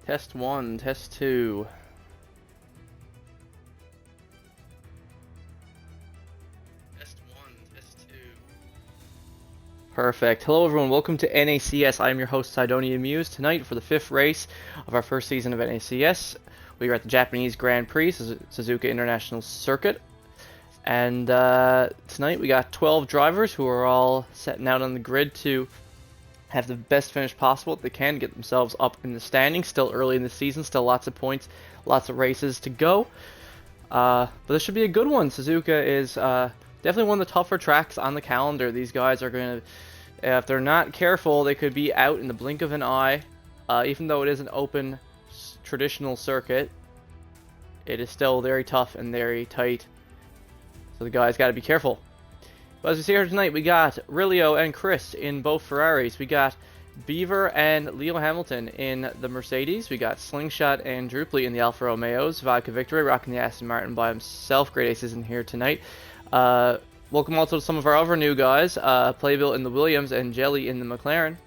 Test 1, test 2. Test 1, test 2. Perfect. Hello everyone, welcome to NACS. I am your host, Sidonia Muse. Tonight, for the 5th race of our first season of NACS, we are at the Japanese Grand Prix, Suzuka International Circuit. And tonight we got 12 drivers who are all setting out on the grid to have the best finish possible that they can, get themselves up in the standings. Still early in the season, still lots of points, lots of races to go. But this should be a good one. Suzuka is definitely one of the tougher tracks on the calendar. These guys are going to, if they're not careful, they could be out in the blink of an eye. Even though it is an open, traditional circuit, it is still very tough and very tight. So the guys got to be careful. But as we see here tonight, we got Rilio and Chris in both Ferraris. We got Beaver and Leo Hamilton in the Mercedes. We got Slingshot and Druply in the Alfa Romeos. Vodka Victory rocking the Aston Martin by himself. Great Ace isn't here tonight. Welcome also to some of our other new guys. Playbill in the Williams and Jelly in the McLaren.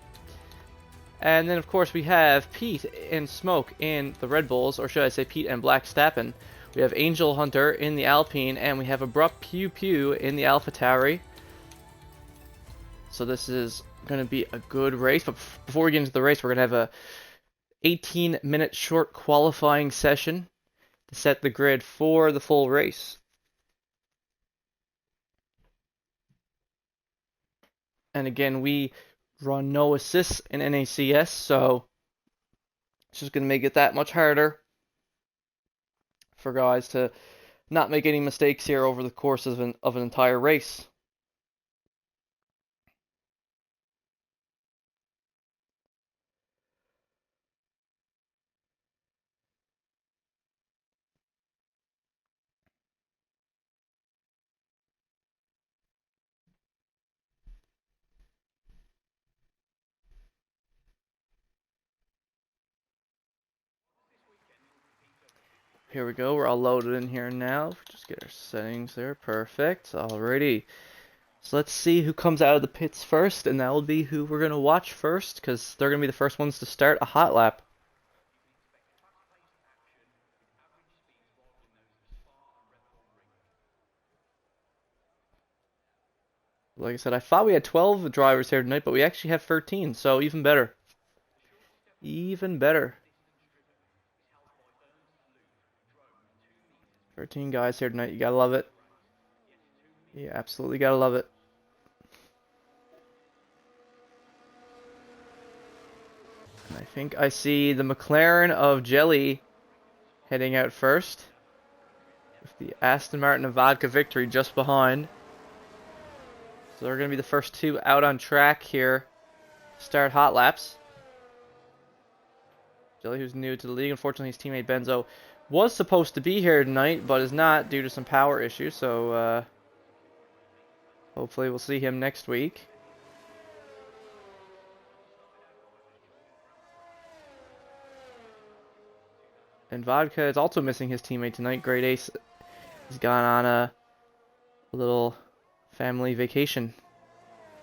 And then, of course, we have Pete and Smoke in the Red Bulls, or should I say Pete and Black Stappen. We have Angel Hunter in the Alpine, and we have Abrupt Pew Pew in the AlphaTauri. So this is going to be a good race. But before we get into the race, we're going to have a 18-minute short qualifying session to set the grid for the full race. And again, we run no assists in NACS, so it's just going to make it that much harder for guys to not make any mistakes here over the course of an entire race. Here we go, we're all loaded in here now. Just get our settings there, perfect. Alrighty. So let's see who comes out of the pits first, and that will be who we're going to watch first, because they're going to be the first ones to start a hot lap. Like I said, I thought we had 12 drivers here tonight, but we actually have 13, so even better. Even better. 13 guys here tonight, you gotta love it. You absolutely gotta love it. And I think I see the McLaren of Jelly heading out first, with the Aston Martin of Vodka Victory just behind. So they're going to be the first two out on track here to start hot laps. Jelly, who's new to the league, unfortunately his teammate Benzo was supposed to be here tonight, but is not due to some power issues, so hopefully we'll see him next week. And Vodka is also missing his teammate tonight. Great Ace has gone on a little family vacation,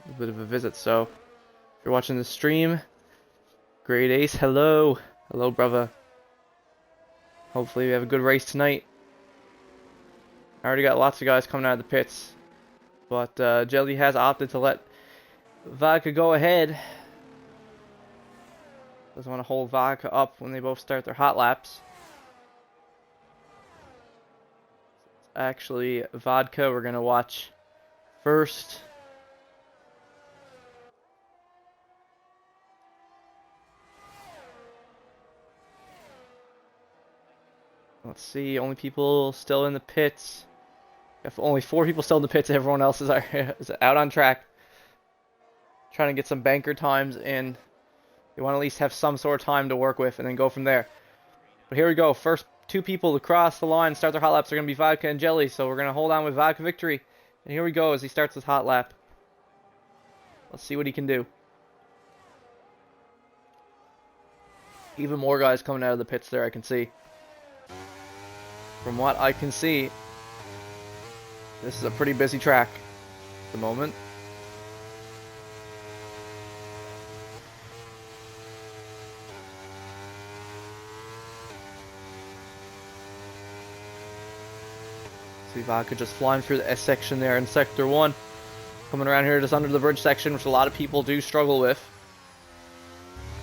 a bit of a visit. So if you're watching the stream, Great Ace, hello. Hello, brother. Hopefully we have a good race tonight. I already got lots of guys coming out of the pits, but Jelly has opted to let Vodka go ahead. Doesn't want to hold Vodka up when they both start their hot laps. Actually, Vodka we're going to watch first. Let's see, only people still in the pits. If only 4 people still in the pits, everyone else is out on track. Trying to get some banker times in. They want to at least have some sort of time to work with and then go from there. But here we go. First 2 people to cross the line, start their hot laps are going to be Vodka and Jelly. So we're going to hold on with Vodka Victory. And here we go as he starts his hot lap. Let's see what he can do. Even more guys coming out of the pits there, I can see. From what I can see, this is a pretty busy track at the moment. See Vodka just flying through the S section there in Sector 1. Coming around here just under the bridge section, which a lot of people do struggle with.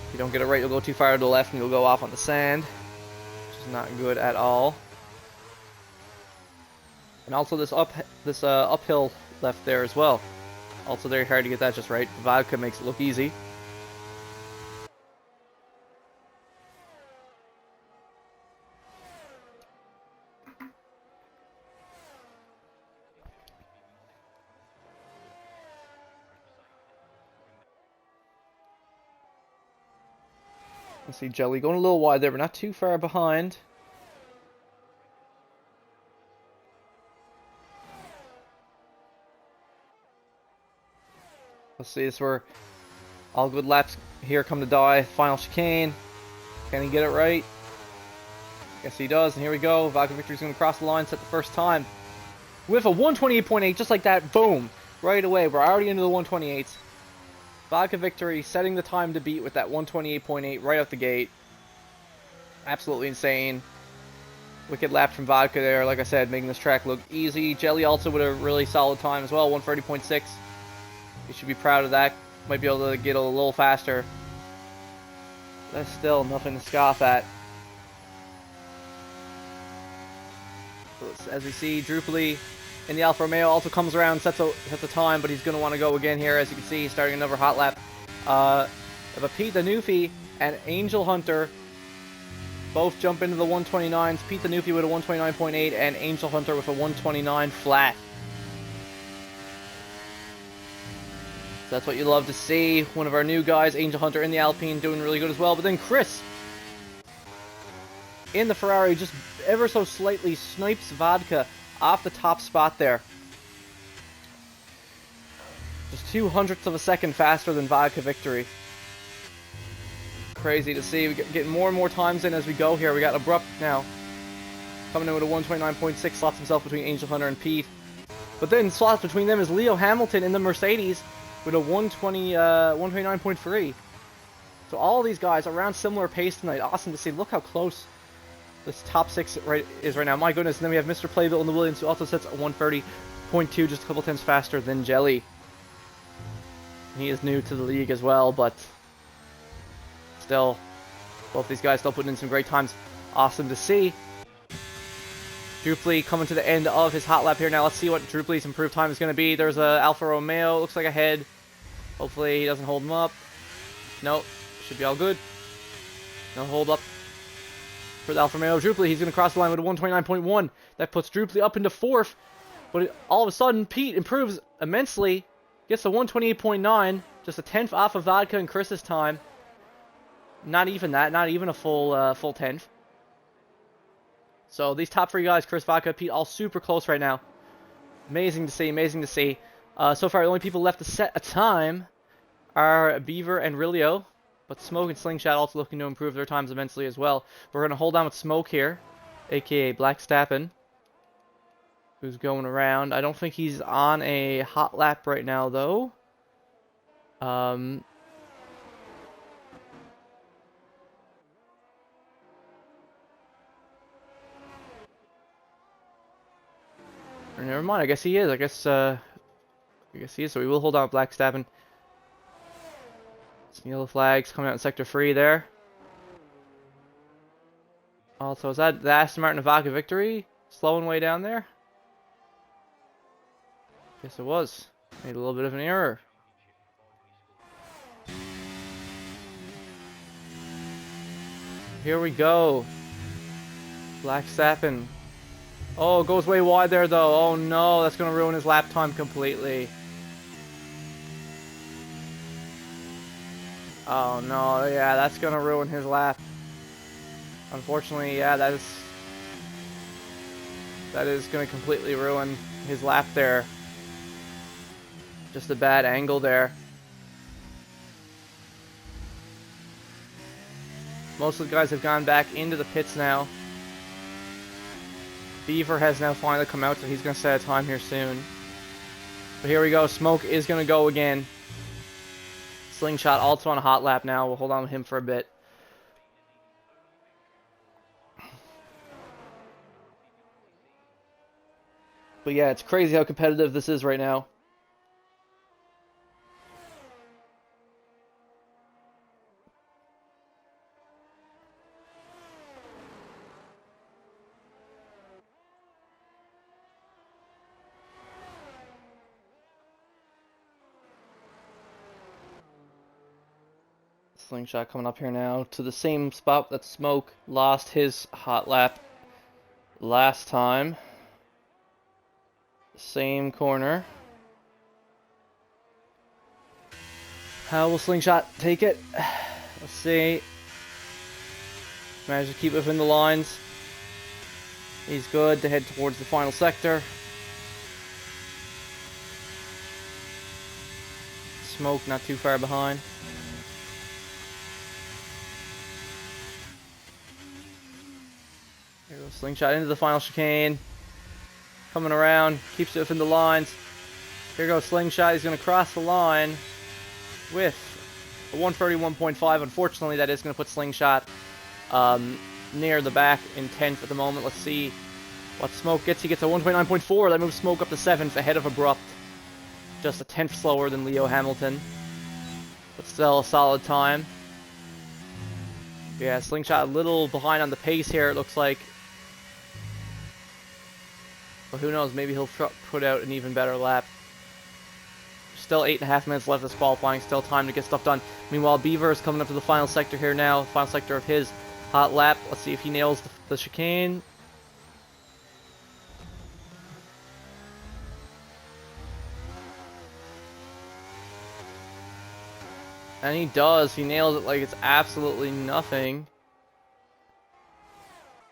If you don't get it right, you'll go too far to the left and you'll go off on the sand, which is not good at all. And also this uphill left there as well. Also very hard to get that just right. Vodka makes it look easy. Let's see, Jelly going a little wide there, but not too far behind. Let's see, this is where all good laps here come to die. Final chicane. Can he get it right? Yes, he does. And here we go. Vodka Victory's going to cross the line, set the first time. With a 128.8, just like that. Boom. Right away. We're already into the 128s. Vodka Victory setting the time to beat with that 128.8 right out the gate. Absolutely insane. Wicked lap from Vodka there, like I said, making this track look easy. Jelly also with a really solid time as well, 130.6. You should be proud of that. Might be able to get a little faster. That's still nothing to scoff at. So as we see, Drupally in the Alfa Romeo also comes around, sets the time, but he's going to want to go again here. As you can see, he's starting another hot lap. But Pete the Newfie and Angel Hunter both jump into the 129s. Pete the Newfie with a 129.8 and Angel Hunter with a 129 flat. So that's what you love to see. One of our new guys, Angel Hunter in the Alpine, doing really good as well. But then Chris in the Ferrari just ever so slightly snipes Vodka off the top spot there. Just 0.02 of a second faster than Vodka Victory. Crazy to see. We're getting more and more times in as we go here. We got Abrupt now coming in with a 129.6, slots himself between Angel Hunter and Pete. But then slots between them is Leo Hamilton in the Mercedes with a 129.3. So all of these guys around similar pace tonight. Awesome to see. Look how close this top 6 is right now. My goodness. And then we have Mr. Playbill in the Williams, who also sets a 130.2, just a couple times faster than Jelly. He is new to the league as well, but still, both these guys still putting in some great times. Awesome to see. Drupally coming to the end of his hot lap here. Now let's see what Drupally's improved time is going to be. There's a Alfa Romeo. Looks like ahead. Hopefully he doesn't hold him up. Nope. Should be all good. No hold up for the Alfa Romeo. Drupally, he's going to cross the line with a 129.1. That puts Drupally up into 4th. But all of a sudden, Pete improves immensely. Gets a 128.9. Just a 10th off of Vodka and Chris's time. Not even that. Not even a full 10th. So these top 3 guys, Chris, Vodka, Pete, all super close right now. Amazing to see. Amazing to see. So far, the only people left to set a time are Beaver and Rilio. But Smoke and Slingshot also looking to improve their times immensely as well. We're going to hold on with Smoke here, a.k.a. Black Stappen, who's going around. I don't think he's on a hot lap right now, though. Never mind. I guess he is. I guess he is. So we will hold on with Black Stappen. Some yellow flags coming out in Sector 3 there. Also, is that the Aston Martin of Vodka Victory slowing way down there? Guess it was. Made a little bit of an error. Here we go. Black Stappen. Oh, goes way wide there though. Oh no, that's going to ruin his lap time completely. Oh no, yeah, that's going to ruin his lap. Unfortunately, yeah, that is going to completely ruin his lap there. Just a bad angle there. Most of the guys have gone back into the pits now. Beaver has now finally come out, so he's going to set a time here soon. But here we go. Smoke is going to go again. Slingshot also on a hot lap now. We'll hold on with him for a bit. But yeah, it's crazy how competitive this is right now. Slingshot coming up here now to the same spot that Smoke lost his hot lap last time. Same corner. How will Slingshot take it? Let's see. Managed to keep within the lines. He's good to head towards the final sector. Smoke not too far behind. Here goes Slingshot into the final chicane. Coming around, keeps it within the lines. Here goes Slingshot, he's going to cross the line with a 131.5. Unfortunately, that is going to put Slingshot near the back in 10th at the moment. Let's see what Smoke gets. He gets a 129.4. That moves Smoke up to 7th, ahead of Abrupt. Just a 10th slower than Leo Hamilton. But still a solid time. Yeah, Slingshot a little behind on the pace here, it looks like. But who knows, maybe he'll put out an even better lap. Still 8.5 minutes left of this qualifying, still time to get stuff done. Meanwhile, Beaver is coming up to the final sector here now. Final sector of his hot lap. Let's see if he nails the chicane. And he does. He nails it like it's absolutely nothing.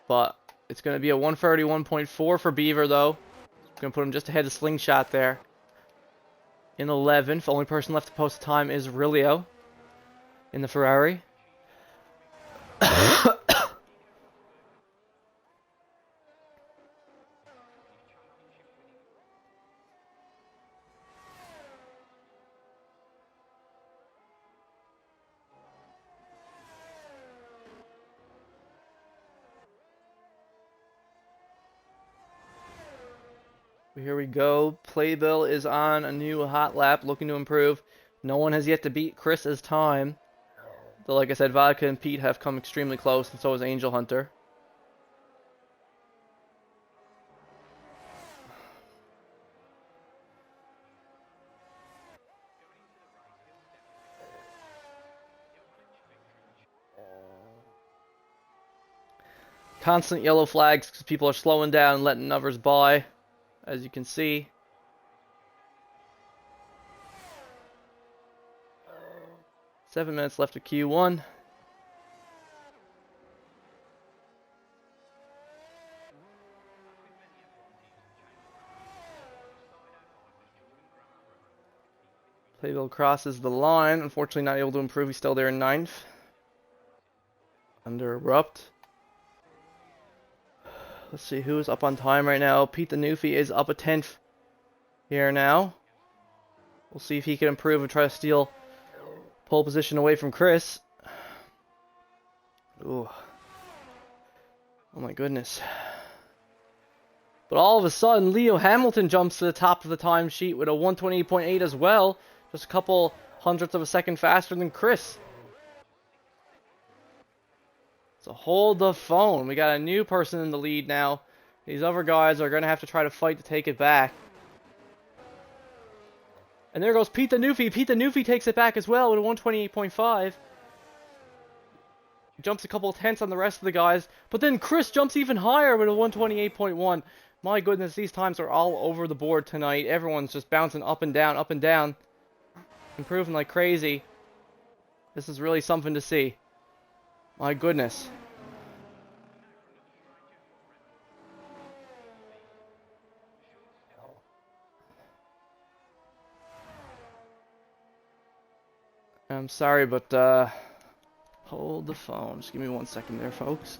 But it's going to be a 131.4 for Beaver, though. It's going to put him just ahead of Slingshot there. In 11th, the only person left to post time is Rilio in the Ferrari. Here we go. Playbill is on a new hot lap, looking to improve. No one has yet to beat Chris's time. Though, like I said, Vodka and Pete have come extremely close, and so has Angel Hunter. Constant yellow flags because people are slowing down and letting others by, as you can see. Seven minutes left of Q1. Playbill crosses the line. Unfortunately, not able to improve. He's still there in 9th. Under Abrupt. Let's see who's up on time right now. Pete the Newfie is up a 10th here now. We'll see if he can improve and try to steal pole position away from Chris. Ooh. Oh my goodness. But all of a sudden, Leo Hamilton jumps to the top of the timesheet with a 128.8 as well. Just a couple hundredths of a second faster than Chris. So hold the phone. We got a new person in the lead now. These other guys are going to have to try to fight to take it back. And there goes Pete the Newfie. Pete the Newfie takes it back as well with a 128.5. Jumps a couple of tenths on the rest of the guys. But then Chris jumps even higher with a 128.1. My goodness, these times are all over the board tonight. Everyone's just bouncing up and down, up and down. Improving like crazy. This is really something to see. My goodness. I'm sorry, but hold the phone. Just give me 1 second there, folks.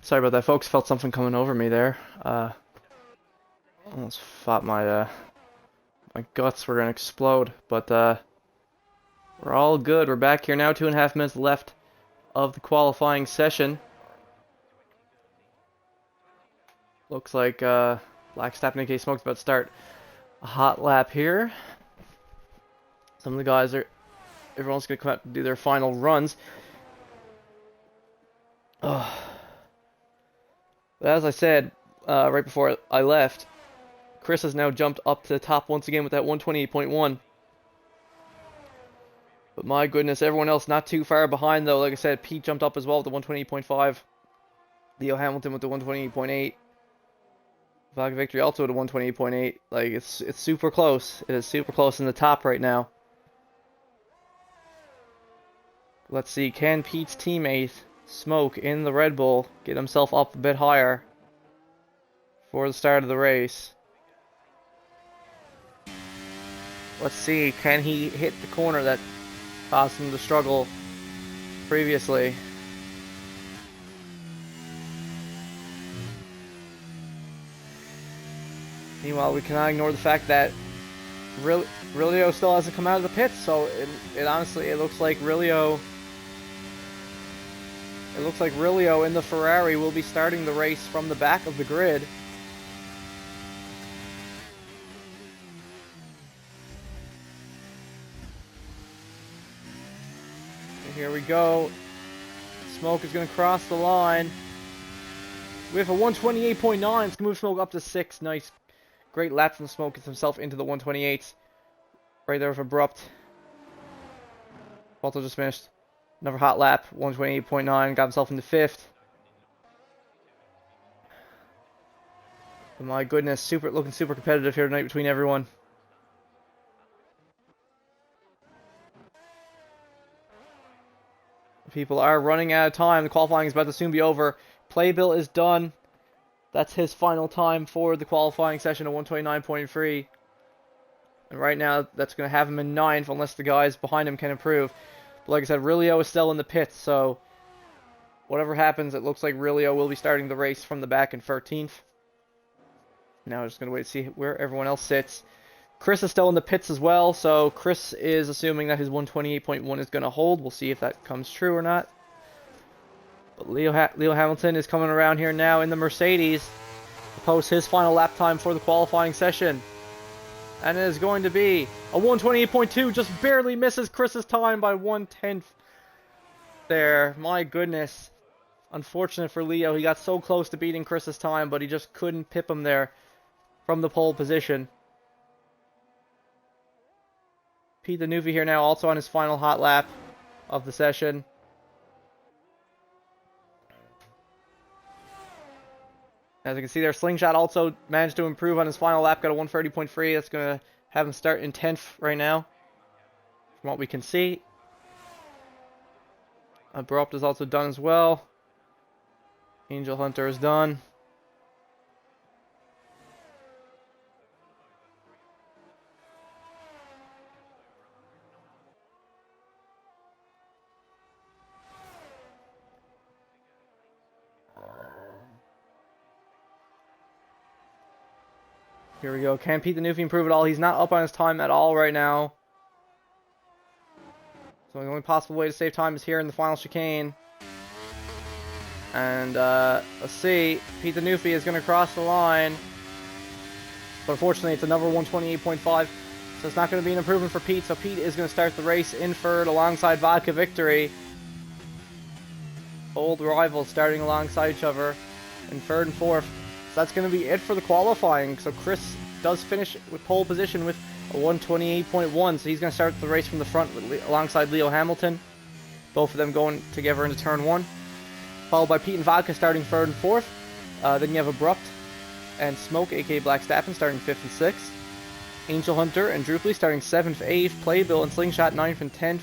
Sorry about that, folks. Felt something coming over me there. Almost thought my my guts were gonna explode, but we're all good. We're back here now. 2.5 minutes left of the qualifying session. Looks like Blackstap and AK Smoke's about to start a hot lap here. Some of the guys are. Everyone's gonna come out and do their final runs. But as I said right before I left, Chris has now jumped up to the top once again with that 128.1. But my goodness, everyone else not too far behind though. Like I said, Pete jumped up as well with the 128.5. Leo Hamilton with the 128.8. Vodka Victory also with a 128.8. Like it's super close. It is super close in the top right now. Let's see, can Pete's teammate Smoke in the Red Bull get himself up a bit higher for the start of the race? Let's see, can he hit the corner that caused him to struggle previously? Meanwhile, we cannot ignore the fact that Rilio still hasn't come out of the pits, so it honestly, it looks like Rilio in the Ferrari will be starting the race from the back of the grid. And here we go. Smoke is going to cross the line with a 128.9. It's going to move Smoke up to 6. Nice. Great lap from Smoke. Gets himself into the 128s. Right there with Abrupt. Also just finished another hot lap. 128.9. Got himself into 5th. But my goodness. Looking super competitive here tonight between everyone. People are running out of time. The qualifying is about to soon be over. Playbill is done. That's his final time for the qualifying session of 129.3. And right now, that's going to have him in 9th unless the guys behind him can improve. But like I said, Rilio is still in the pits, so whatever happens, it looks like Rilio will be starting the race from the back in 13th. Now we're just going to wait to see where everyone else sits. Chris is still in the pits as well, so Chris is assuming that his 128.1 is going to hold. We'll see if that comes true or not. But Leo Hamilton is coming around here now in the Mercedes to post his final lap time for the qualifying session. And it is going to be a 128.2, just barely misses Chris's time by 1/10 there. My goodness. Unfortunate for Leo. He got so close to beating Chris's time, but he just couldn't pip him there from the pole position. Pete the Newfie here now, also on his final hot lap of the session. As you can see there, Slingshot also managed to improve on his final lap, got a 130.3. That's going to have him start in 10th right now, from what we can see. Abrupt is also done as well. Angel Hunter is done. Here we go. Can Pete the Newfie improve at all? He's not up on his time at all right now. So the only possible way to save time is here in the final chicane. And let's see. Pete the Newfie is going to cross the line. But unfortunately, it's another 128.5. So it's not going to be an improvement for Pete. So Pete is going to start the race in third alongside Vodka Victory. Old rivals starting alongside each other in third and fourth. So that's going to be it for the qualifying. So Chris does finish with pole position with a 128.1. So he's going to start the race from the front alongside Leo Hamilton. Both of them going together into turn 1. Followed by Pete and Vodka starting third and fourth. Then you have Abrupt and Smoke, aka Black Stappen, starting 5th and 6th. Angel Hunter and Droopley starting 7th, 8th. Playbill and Slingshot 9th and 10th.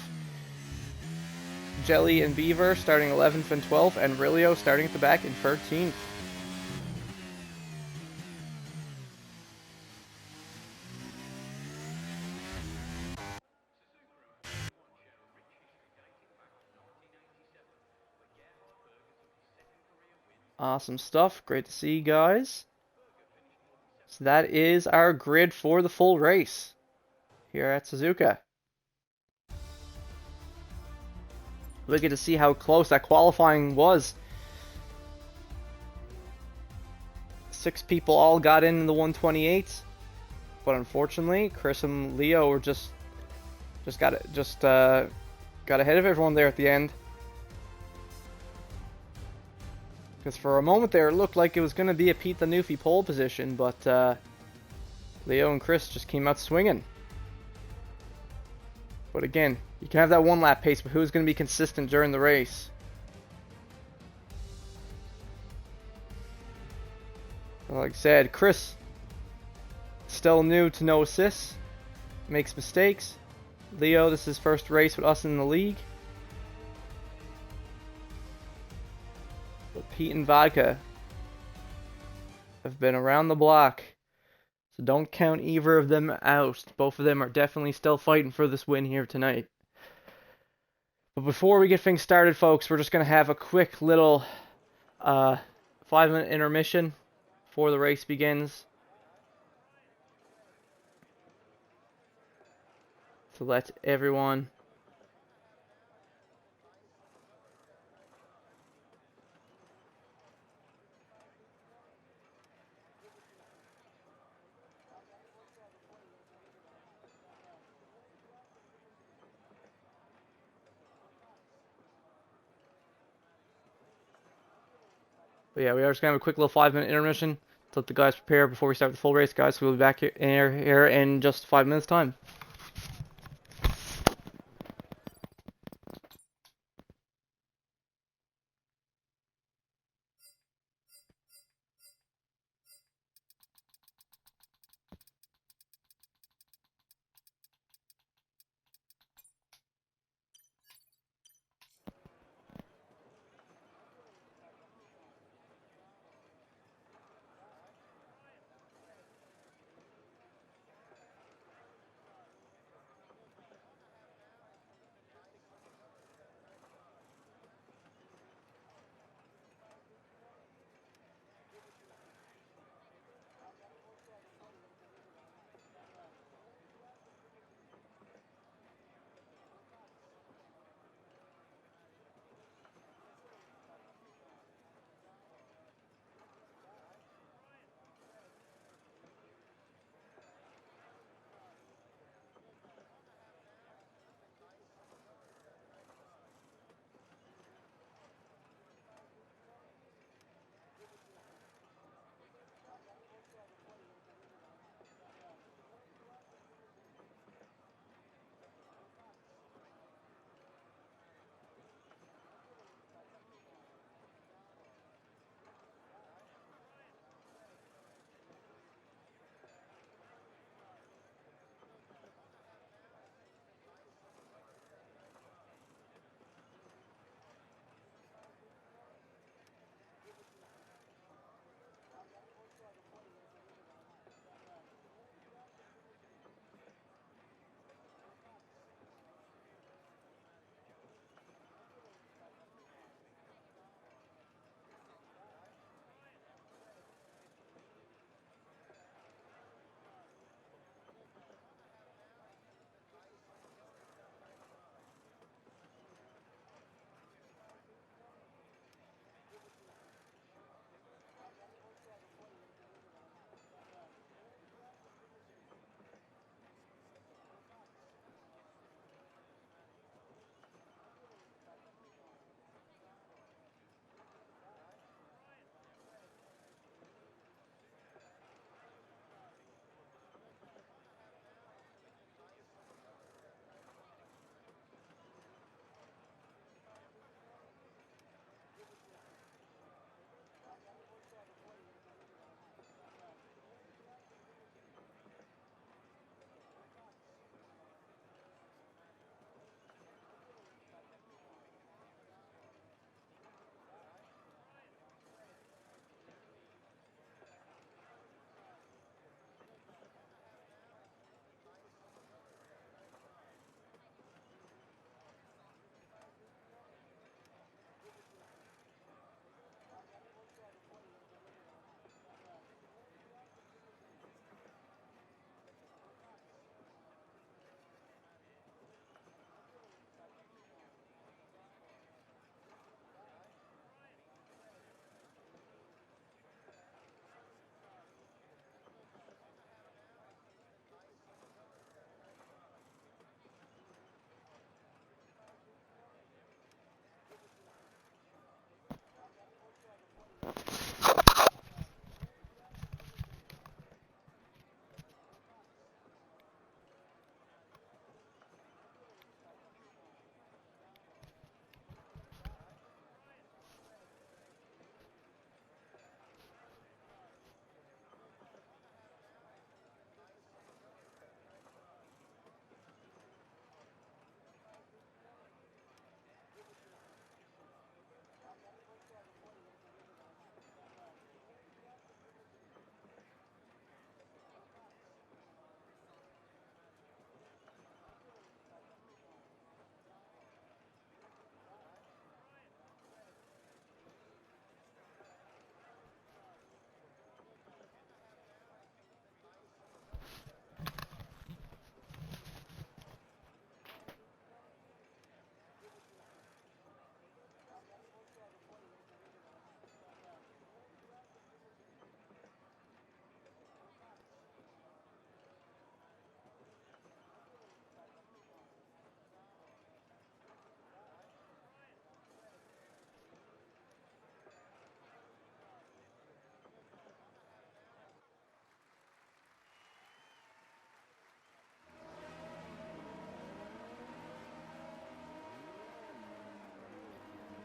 Jelly and Beaver starting 11th and 12th. And Rilio starting at the back in 13th. Awesome stuff. Great to see you guys. So that is our grid for the full race here at Suzuka. We get to see how close that qualifying was. 6 people all got in the 128s, but unfortunately, Chris and Leo were just got ahead of everyone there at the end. Because for a moment there, it looked like it was going to be a Pete the Newfie pole position, but Leo and Chris just came out swinging. But again, you can have that one lap pace, but who's going to be consistent during the race? Like I said, Chris, still new to no assists, makes mistakes. Leo, this is his first race with us in the league. But Pete and Vodka have been around the block, so don't count either of them out. Both of them are definitely still fighting for this win here tonight. But before we get things started, folks, we're just going to have a quick little 5-minute intermission before the race begins. So let everyone But yeah, we are just going to have a quick little 5-minute intermission to let the guys prepare before we start the full race, guys. So we'll be back here in just 5 minutes' time.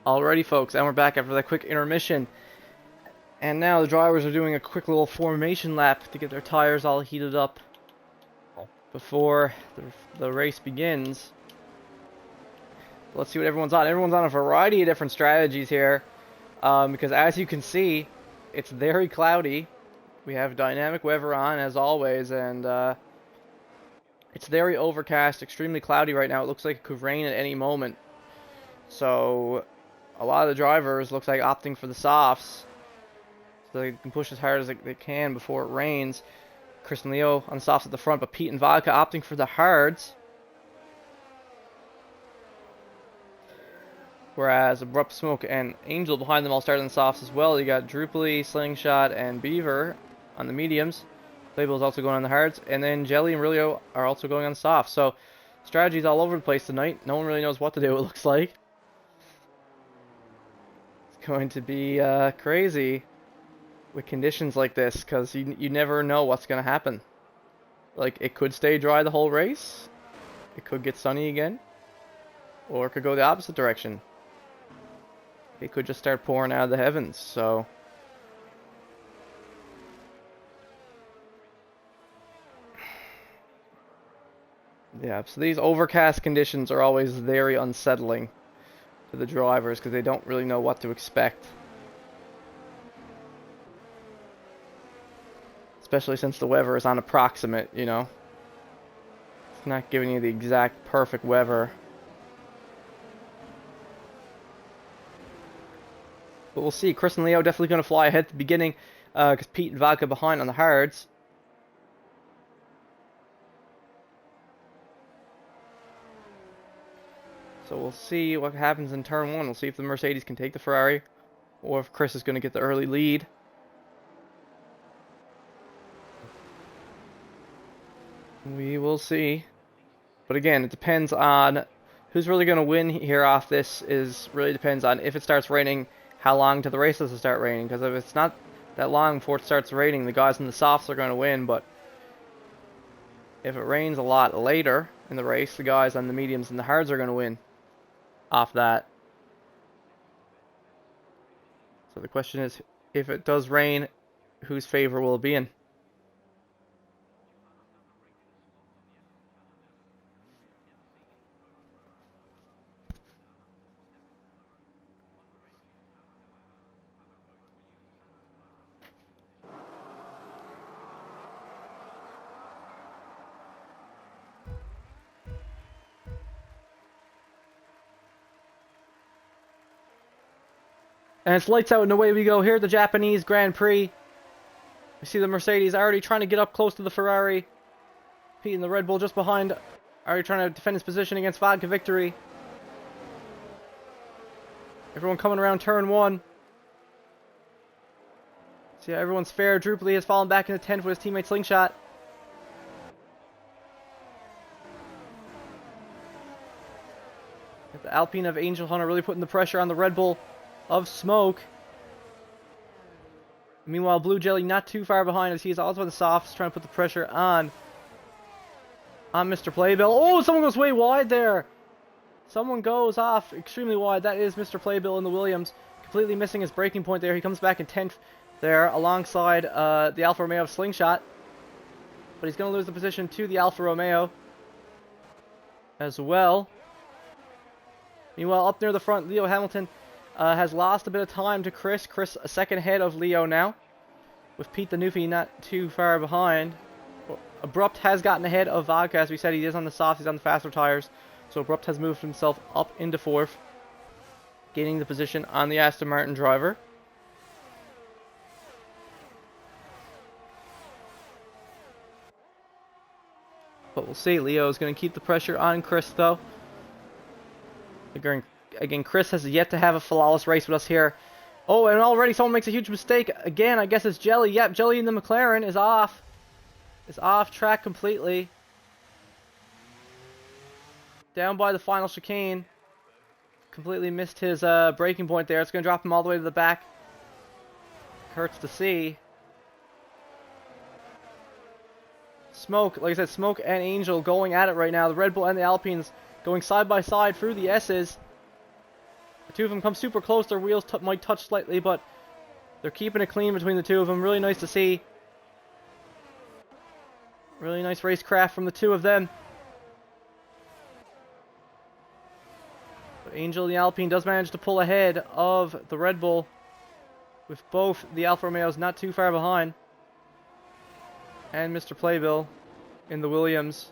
Alrighty, folks, and we're back after that quick intermission. And now the drivers are doing a quick little formation lap to get their tires all heated up before the race begins. Let's see what everyone's on. Everyone's on a variety of different strategies here, because as you can see, it's very cloudy. We have dynamic weather on, as always, and it's very overcast, extremely cloudy right now. It looks like it could rain at any moment. So a lot of the drivers looks like opting for the softs, so they can push as hard as they can before it rains. Chris and Leo on the softs at the front, but Pete and Vodka opting for the hards. Whereas Abrupt, Smoke, and Angel behind them all started on the softs as well. You got Drupally, Slingshot, and Beaver on the mediums. Playbill is also going on the hards. And then Jelly and Rilio are also going on the softs. So strategies all over the place tonight. No one really knows what to do, it looks like. It's going to be crazy with conditions like this, because you never know what's going to happen. Like, it could stay dry the whole race. It could get sunny again. Or it could go the opposite direction. It could just start pouring out of the heavens, so... yeah, so these overcast conditions are always very unsettling to the drivers, because they don't really know what to expect. Especially since the weather is on approximate, you know. It's not giving you the exact perfect weather. But we'll see. Chris and Leo definitely going to fly ahead at the beginning, because Pete and Vodka behind on the hards. So we'll see what happens in turn one. We'll see if the Mercedes can take the Ferrari, or if Chris is going to get the early lead. We will see. But again, it depends on who's really going to win here off this. Really depends on if it starts raining, how long to the race does it start raining. Because if it's not that long before it starts raining, the guys in the softs are going to win. But if it rains a lot later in the race, the guys on the mediums and the hards are going to win off that. So the question is, if it does rain, whose favor will it be in? And it's lights out and away we go. Here at the Japanese Grand Prix. We see the Mercedes already trying to get up close to the Ferrari. Pete and the Red Bull just behind, already trying to defend his position against Vodka victory. Everyone coming around turn one. See how everyone's fair. Drupally has fallen back into 10th with his teammate Slingshot. The Alpine of Angel Hunter really putting the pressure on the Red Bull of Smoke. Meanwhile, Blue Jelly not too far behind as he's also on the softs, trying to put the pressure on Mr. Playbill. Oh, someone goes way wide there. Someone goes off extremely wide. That is Mr. Playbill in the Williams, completely missing his braking point there. He comes back in 10th there alongside the Alfa Romeo of Slingshot. But he's going to lose the position to the Alfa Romeo as well. Meanwhile, up near the front, Leo Hamilton has lost a bit of time to Chris. Chris a second ahead of Leo now, with Pete the Newfie not too far behind. Abrupt has gotten ahead of Vodka, as we said. He is on the soft, he's on the faster tires. So Abrupt has moved himself up into 4th, gaining the position on the Aston Martin driver. But we'll see. Leo is going to keep the pressure on Chris, though. Again, Chris has yet to have a flawless race with us here. Oh, and already someone makes a huge mistake. Again, I guess it's Jelly. Yep, Jelly in the McLaren is off. Is off track completely. Down by the final chicane. Completely missed his braking point there. It's going to drop him all the way to the back. Hurts to see. Smoke, like I said, Smoke and Angel going at it right now. The Red Bull and the Alpines going side by side through the S's. The two of them come super close. Their wheels might touch slightly, but they're keeping it clean between the two of them. Really nice to see. Really nice racecraft from the two of them. But Angel, the Alpine, does manage to pull ahead of the Red Bull, with both the Alfa Romeos not too far behind. And Mr. Playbill in the Williams.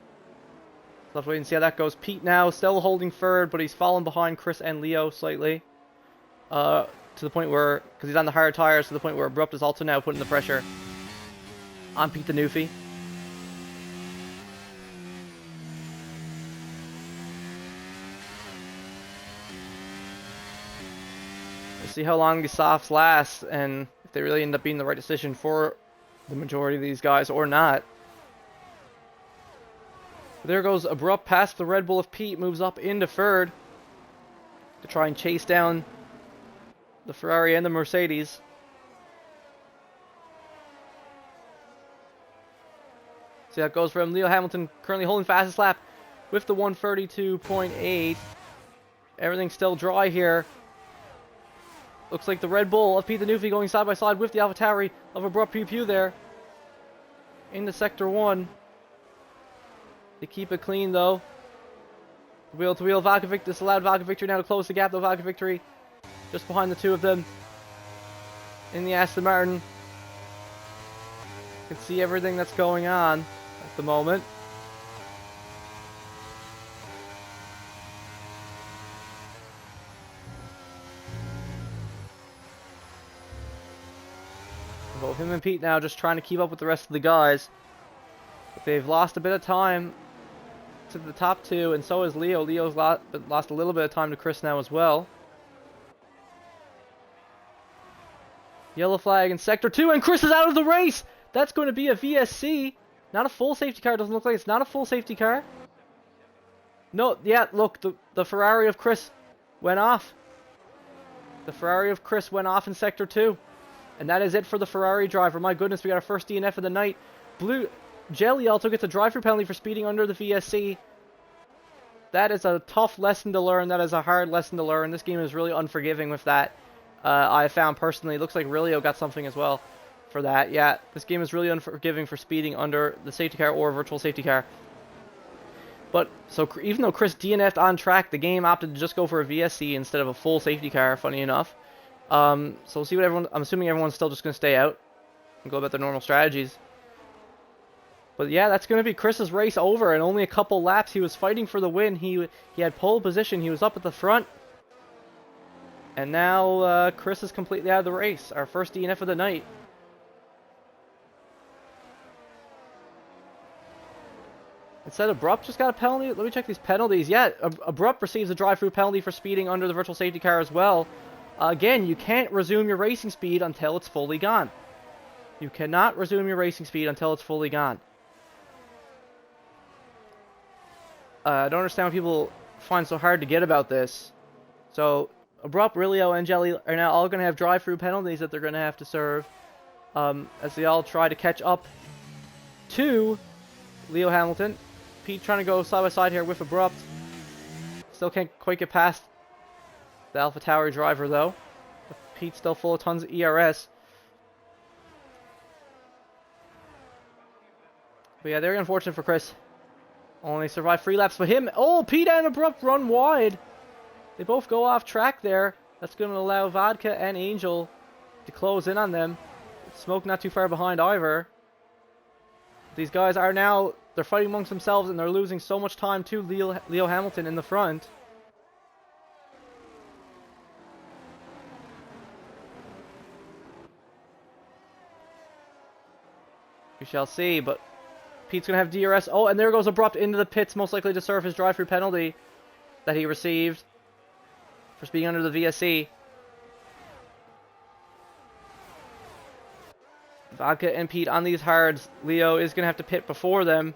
So let's wait and see how that goes. Pete now still holding third, but he's fallen behind Chris and Leo slightly. To the point where, because he's on the hard tires, to the point where Abrupt is also now putting the pressure on Pete the Newfie. We'll see how long these softs last, and if they really end up being the right decision for the majority of these guys or not. There goes Abrupt past the Red Bull of Pete, moves up into third to try and chase down the Ferrari and the Mercedes. See how it goes for him. Leo Hamilton currently holding fastest lap with the 132.8. Everything's still dry here. Looks like the Red Bull of Pete the Newfie going side by side with the AlphaTauri of Abrupt Pew Pew there into Sector 1. They keep it clean though. Wheel to wheel, this allowed Vodka Victory now to close the gap though. Vodka Victory just behind the two of them in the Aston Martin. You can see everything that's going on at the moment. Both him and Pete now just trying to keep up with the rest of the guys. But they've lost a bit of time to the top two, and so has Leo. Leo's lost a little bit of time to Chris now as well. Yellow flag in Sector 2, and Chris is out of the race! That's going to be a VSC. Not a full safety car. Doesn't look like it's not a full safety car. No, yeah, look, the Ferrari of Chris went off. The Ferrari of Chris went off in Sector 2. And that is it for the Ferrari driver. My goodness, we got our first DNF of the night. Jelly also gets a drive-through penalty for speeding under the VSC. That is a tough lesson to learn. That is a hard lesson to learn. This game is really unforgiving with that. I found personally. It looks like Rilio got something as well for that. Yeah, this game is really unforgiving for speeding under the safety car or virtual safety car. But, so even though Chris DNF'd on track, the game opted to just go for a VSC instead of a full safety car, funny enough. So we'll see what everyone... I'm assuming everyone's still just going to stay out and go about their normal strategies. But yeah, that's going to be Chris's race over. In only a couple laps, he was fighting for the win. He had pole position. He was up at the front. And now Chris is completely out of the race. Our first DNF of the night. Instead, Abrupt just got a penalty. Let me check these penalties. Yeah, Abrupt receives a drive-through penalty for speeding under the virtual safety car as well. Again, you can't resume your racing speed until it's fully gone. You cannot resume your racing speed until it's fully gone. I don't understand what people find so hard to get about this. So, Abrupt, Rilio, and Jelly are now all going to have drive-through penalties that they're going to have to serve. As they all try to catch up to Leo Hamilton. Pete trying to go side by side here with Abrupt. Still can't quite get past the AlphaTauri driver though. Pete's still full of tons of ERS. But yeah, very unfortunate for Chris. Only survived 3 laps, but him... Oh, Pete and Abrupt run wide. They both go off track there. That's going to allow Vodka and Angel to close in on them. Smoke not too far behind either. These guys are now... They're fighting amongst themselves and they're losing so much time to Leo Hamilton in the front. We shall see, but Pete's going to have DRS. Oh, and there goes Abrupt into the pits, most likely to serve his drive-through penalty that he received for speeding under the VSC. Vodka and Pete on these hards. Leo is going to have to pit before them.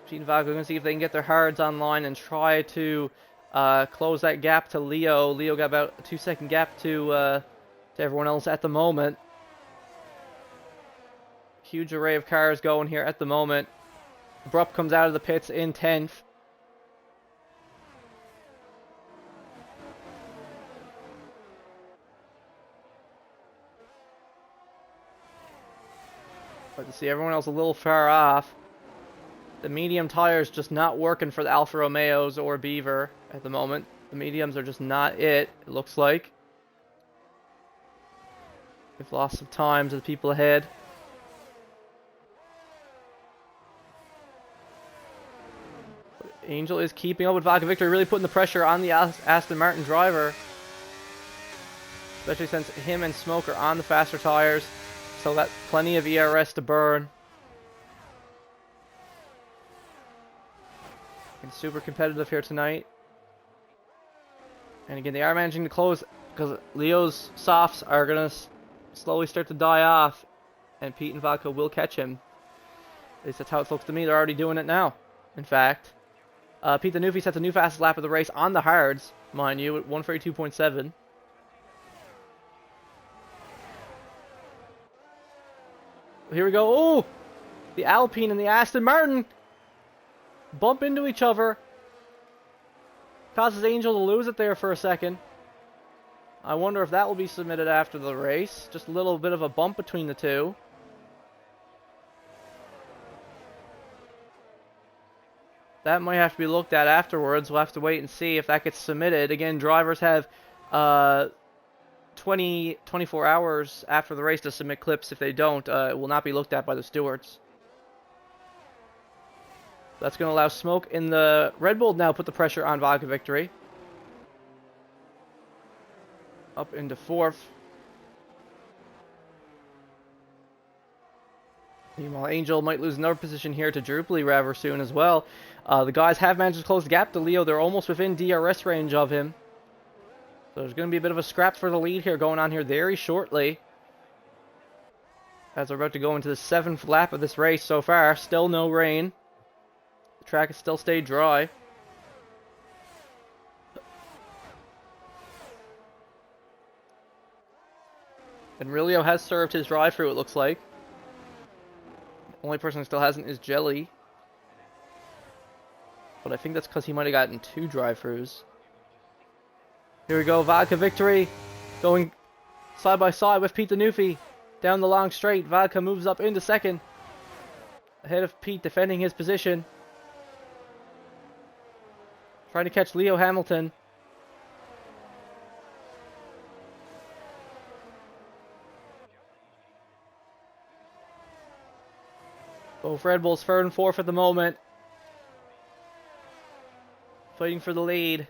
Pete and Vodka are going to see if they can get their hards online and try to close that gap to Leo. Leo got about a 2-second gap to everyone else at the moment. Huge array of cars going here at the moment. Abrupt comes out of the pits in 10th. But to see everyone else a little far off. The medium tires just not working for the Alfa Romeos or Beaver at the moment. The mediums are just not it looks like. We've lost some time to the people ahead. But Angel is keeping up with Vodka Victory, really putting the pressure on the Aston Martin driver. Especially since him and Smoke are on the faster tires. So got plenty of ERS to burn. And super competitive here tonight. And again, they are managing to close because Leo's softs are going to slowly start to die off. And Pete and Vodka will catch him. At least that's how it looks to me. They're already doing it now, in fact. Pete the Newfie sets a new fastest lap of the race on the hards, mind you, at 1:32.7. Here we go. Oh! The Alpine and the Aston Martin bump into each other. Causes Angel to lose it there for a second. I wonder if that will be submitted after the race. Just a little bit of a bump between the two. That might have to be looked at afterwards. We'll have to wait and see if that gets submitted. Again, drivers have 24 hours after the race to submit clips. If they don't, it will not be looked at by the stewards. That's going to allow Smoke in the Red Bull now put the pressure on Vodka Victory. Up into 4th. Meanwhile, Angel might lose another position here to Drupally rather soon as well. The guys have managed to close the gap to Leo. They're almost within DRS range of him. So there's going to be a bit of a scrap for the lead here going on here very shortly. As we're about to go into the 7th lap of this race so far. Still no rain. The track has still stayed dry. And Rilio has served his drive-through, it looks like. The only person who still hasn't is Jelly. But I think that's because he might have gotten 2 drive-throughs. Here we go, Vodka Victory. Going side by side with Pete the Newfie. Down the long straight, Vodka moves up into 2nd. Ahead of Pete, defending his position. Trying to catch Leo Hamilton. Both Red Bulls 3rd and 4th at the moment. Fighting for the lead.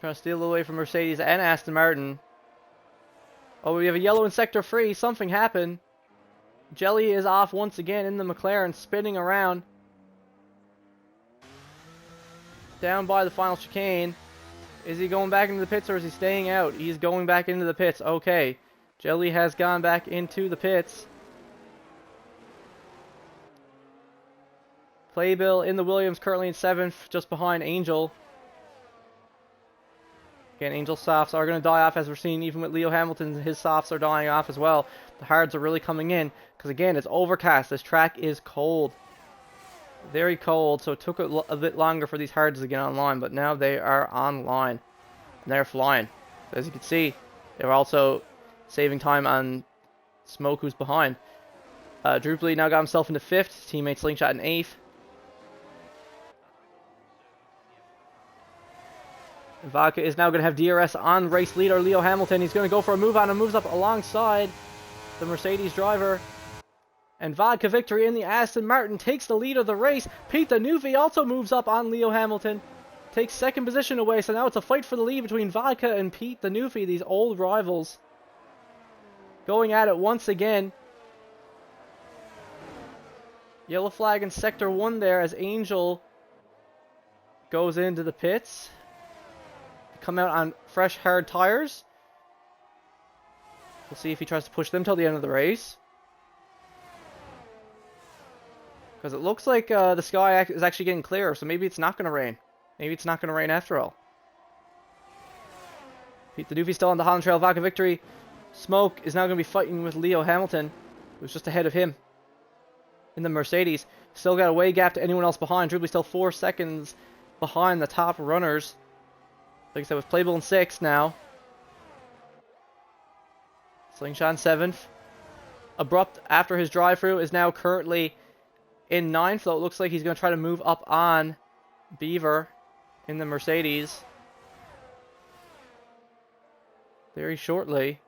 Trying to steal away from Mercedes and Aston Martin. Oh, we have a yellow in sector 3. Something happened. Jelly is off once again in the McLaren, spinning around. Down by the final chicane. Is he going back into the pits or is he staying out? He's going back into the pits. Okay. Jelly has gone back into the pits. Playbill in the Williams currently in 7th, just behind Angel. Again, Angel softs are going to die off as we're seeing even with Leo Hamilton. His softs are dying off as well. The hards are really coming in because again, it's overcast. This track is cold. Very cold, so it took a bit longer for these hards to get online, but now they are online. And they're flying. As you can see, they're also saving time on Smoke, who's behind. Drupally now got himself into 5th. His teammate Slingshot in 8th. And Vodka is now going to have DRS on race leader Leo Hamilton. He's going to go for a move on and moves up alongside the Mercedes driver. And Vodka Victory in the Aston Martin takes the lead of the race. Pete the Newfie also moves up on Leo Hamilton. Takes 2nd position away. So now it's a fight for the lead between Vodka and Pete the Newfie. These old rivals. Going at it once again. Yellow flag in sector 1 there as Angel goes into the pits. Come out on fresh, hard tires. We'll see if he tries to push them till the end of the race. Because it looks like the sky is actually getting clearer, so maybe it's not going to rain. Maybe it's not going to rain after all. Pete the Doofy still on the Holland Trail. Vodka Victory. Smoke is now going to be fighting with Leo Hamilton, who's just ahead of him in the Mercedes. Still got a way gap to anyone else behind. Drupally still 4 seconds behind the top runners. Like I said, with Playbill in 6th now. Slingshot in 7th. Abrupt, after his drive-through, is now currently in 9th, though it looks like he's going to try to move up on Beaver in the Mercedes very shortly.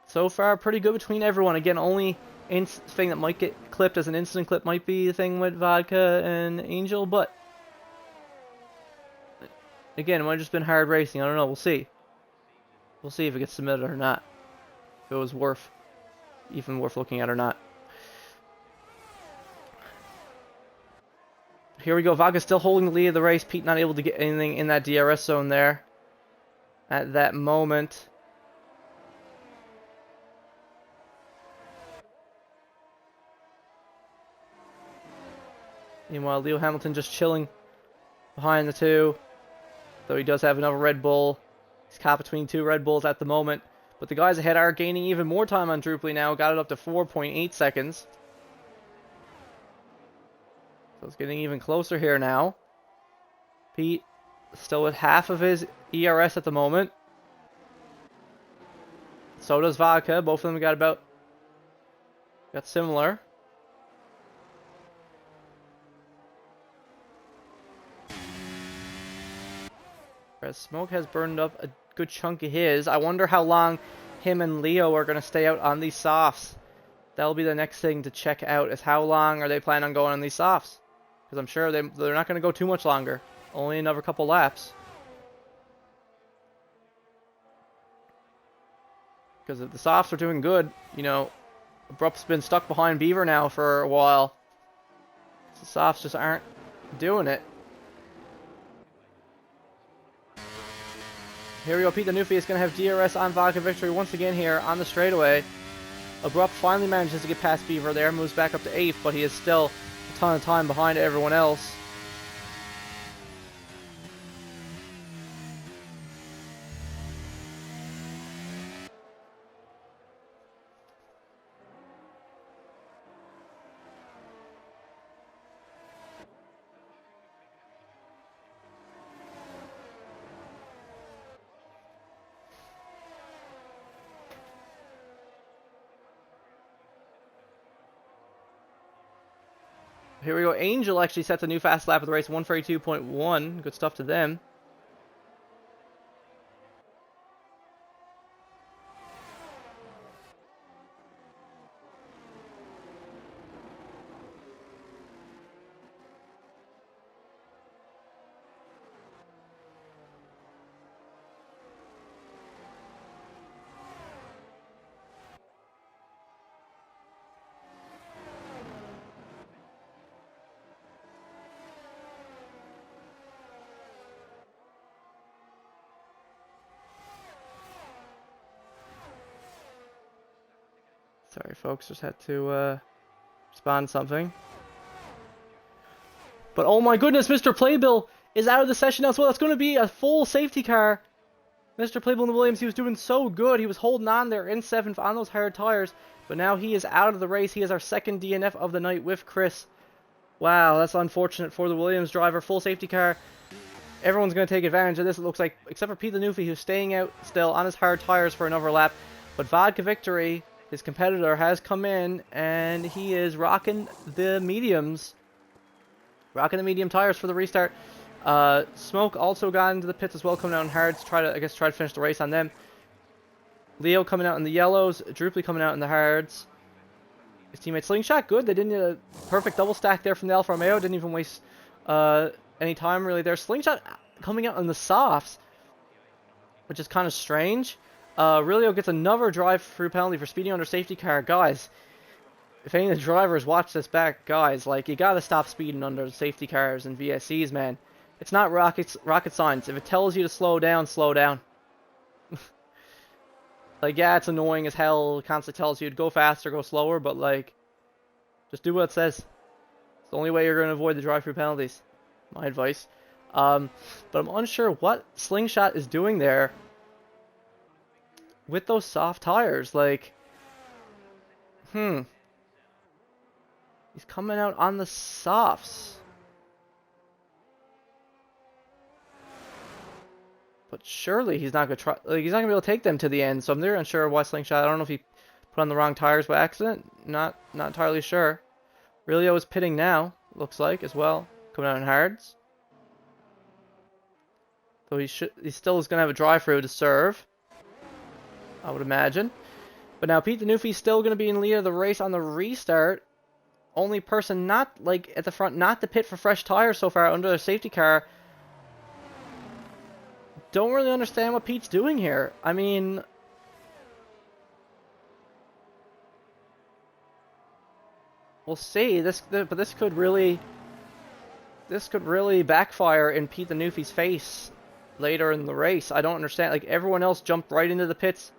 So far, pretty good between everyone. Again, only thing that might get clipped as an incident clip might be the thing with Vodka and Angel, but again, it might have just been hard racing. I don't know. We'll see. We'll see if it gets submitted or not. If it was even worth looking at or not. Here we go. Vodka still holding the lead of the race. Pete not able to get anything in that DRS zone there at that moment. Meanwhile, Leo Hamilton just chilling behind the two. Though he does have another Red Bull. He's caught between 2 Red Bulls at the moment. But the guys ahead are gaining even more time on Drupally now. Got it up to 4.8 seconds. So it's getting even closer here now. Pete still with half of his ERS at the moment. So does Vodka. Both of them got similar. As Smoke has burned up a good chunk of his. I wonder how long him and Leo are going to stay out on these softs. That'll be the next thing to check out, is how long are they planning on going on these softs. Because I'm sure they're not going to go too much longer. Only another couple laps. Because if the softs are doing good, you know, Abrupt's been stuck behind Beaver now for a while. The softs just aren't doing it. Here we go, Pete the Newfie is going to have DRS on Vodka Victory once again here on the straightaway. Abrupt finally manages to get past Beaver there, moves back up to 8th, but he is still a ton of time behind everyone else. Here we go. Angel actually sets a new fast lap of the race, 1:32.1. Good stuff to them. Sorry, folks, just had to respond to something. But oh my goodness, Mr. Playbill is out of the session now as well. That's going to be a full safety car. Mr. Playbill in the Williams, he was doing so good. He was holding on there in 7th on those hard tires. But now he is out of the race. He is our second DNF of the night with Chris. Wow, that's unfortunate for the Williams driver. Full safety car. Everyone's going to take advantage of this, it looks like, except for Pete the Newfie, who's staying out still on his hard tires for another lap. But Vodka Victory, his competitor, has come in, and he is rocking the mediums. Rocking the medium tires for the restart. Smoke also got into the pits as well, coming out in hards to try to finish the race on them. Leo coming out in the yellows, Drupally coming out in the hards. His teammate Slingshot, good. They didn't need a perfect double stack there from the Alfa Romeo. Didn't even waste any time really there. Slingshot coming out in the softs, which is kind of strange. Aurelio gets another drive-through penalty for speeding under safety car. Guys, if any of the drivers watch this back, guys, like, you gotta stop speeding under safety cars and VSCs, man. It's not rocket science. If it tells you to slow down, slow down. Like, yeah, it's annoying as hell. It constantly tells you to go faster, go slower, but, like, just do what it says. It's the only way you're going to avoid the drive-through penalties. My advice. But I'm unsure what Slingshot is doing there with those soft tires. Like, he's coming out on the softs. But surely he's not gonna try. Like, he's not gonna be able to take them to the end. So I'm very unsure why Slingshot. I don't know if he put on the wrong tires by accident. Not entirely sure. Relio is pitting now. Looks like as well, coming out in hards. So he still is gonna have a drive-through to serve, I would imagine. But now Pete the Newfie's still gonna be in lead of the race on the restart. Only person not like at the front, not to pit for fresh tires so far under their safety car. Don't really understand what Pete's doing here. I mean, we'll see. But this could really backfire in Pete the Newfie's face later in the race. I don't understand. Like, everyone else jumped right into the pits.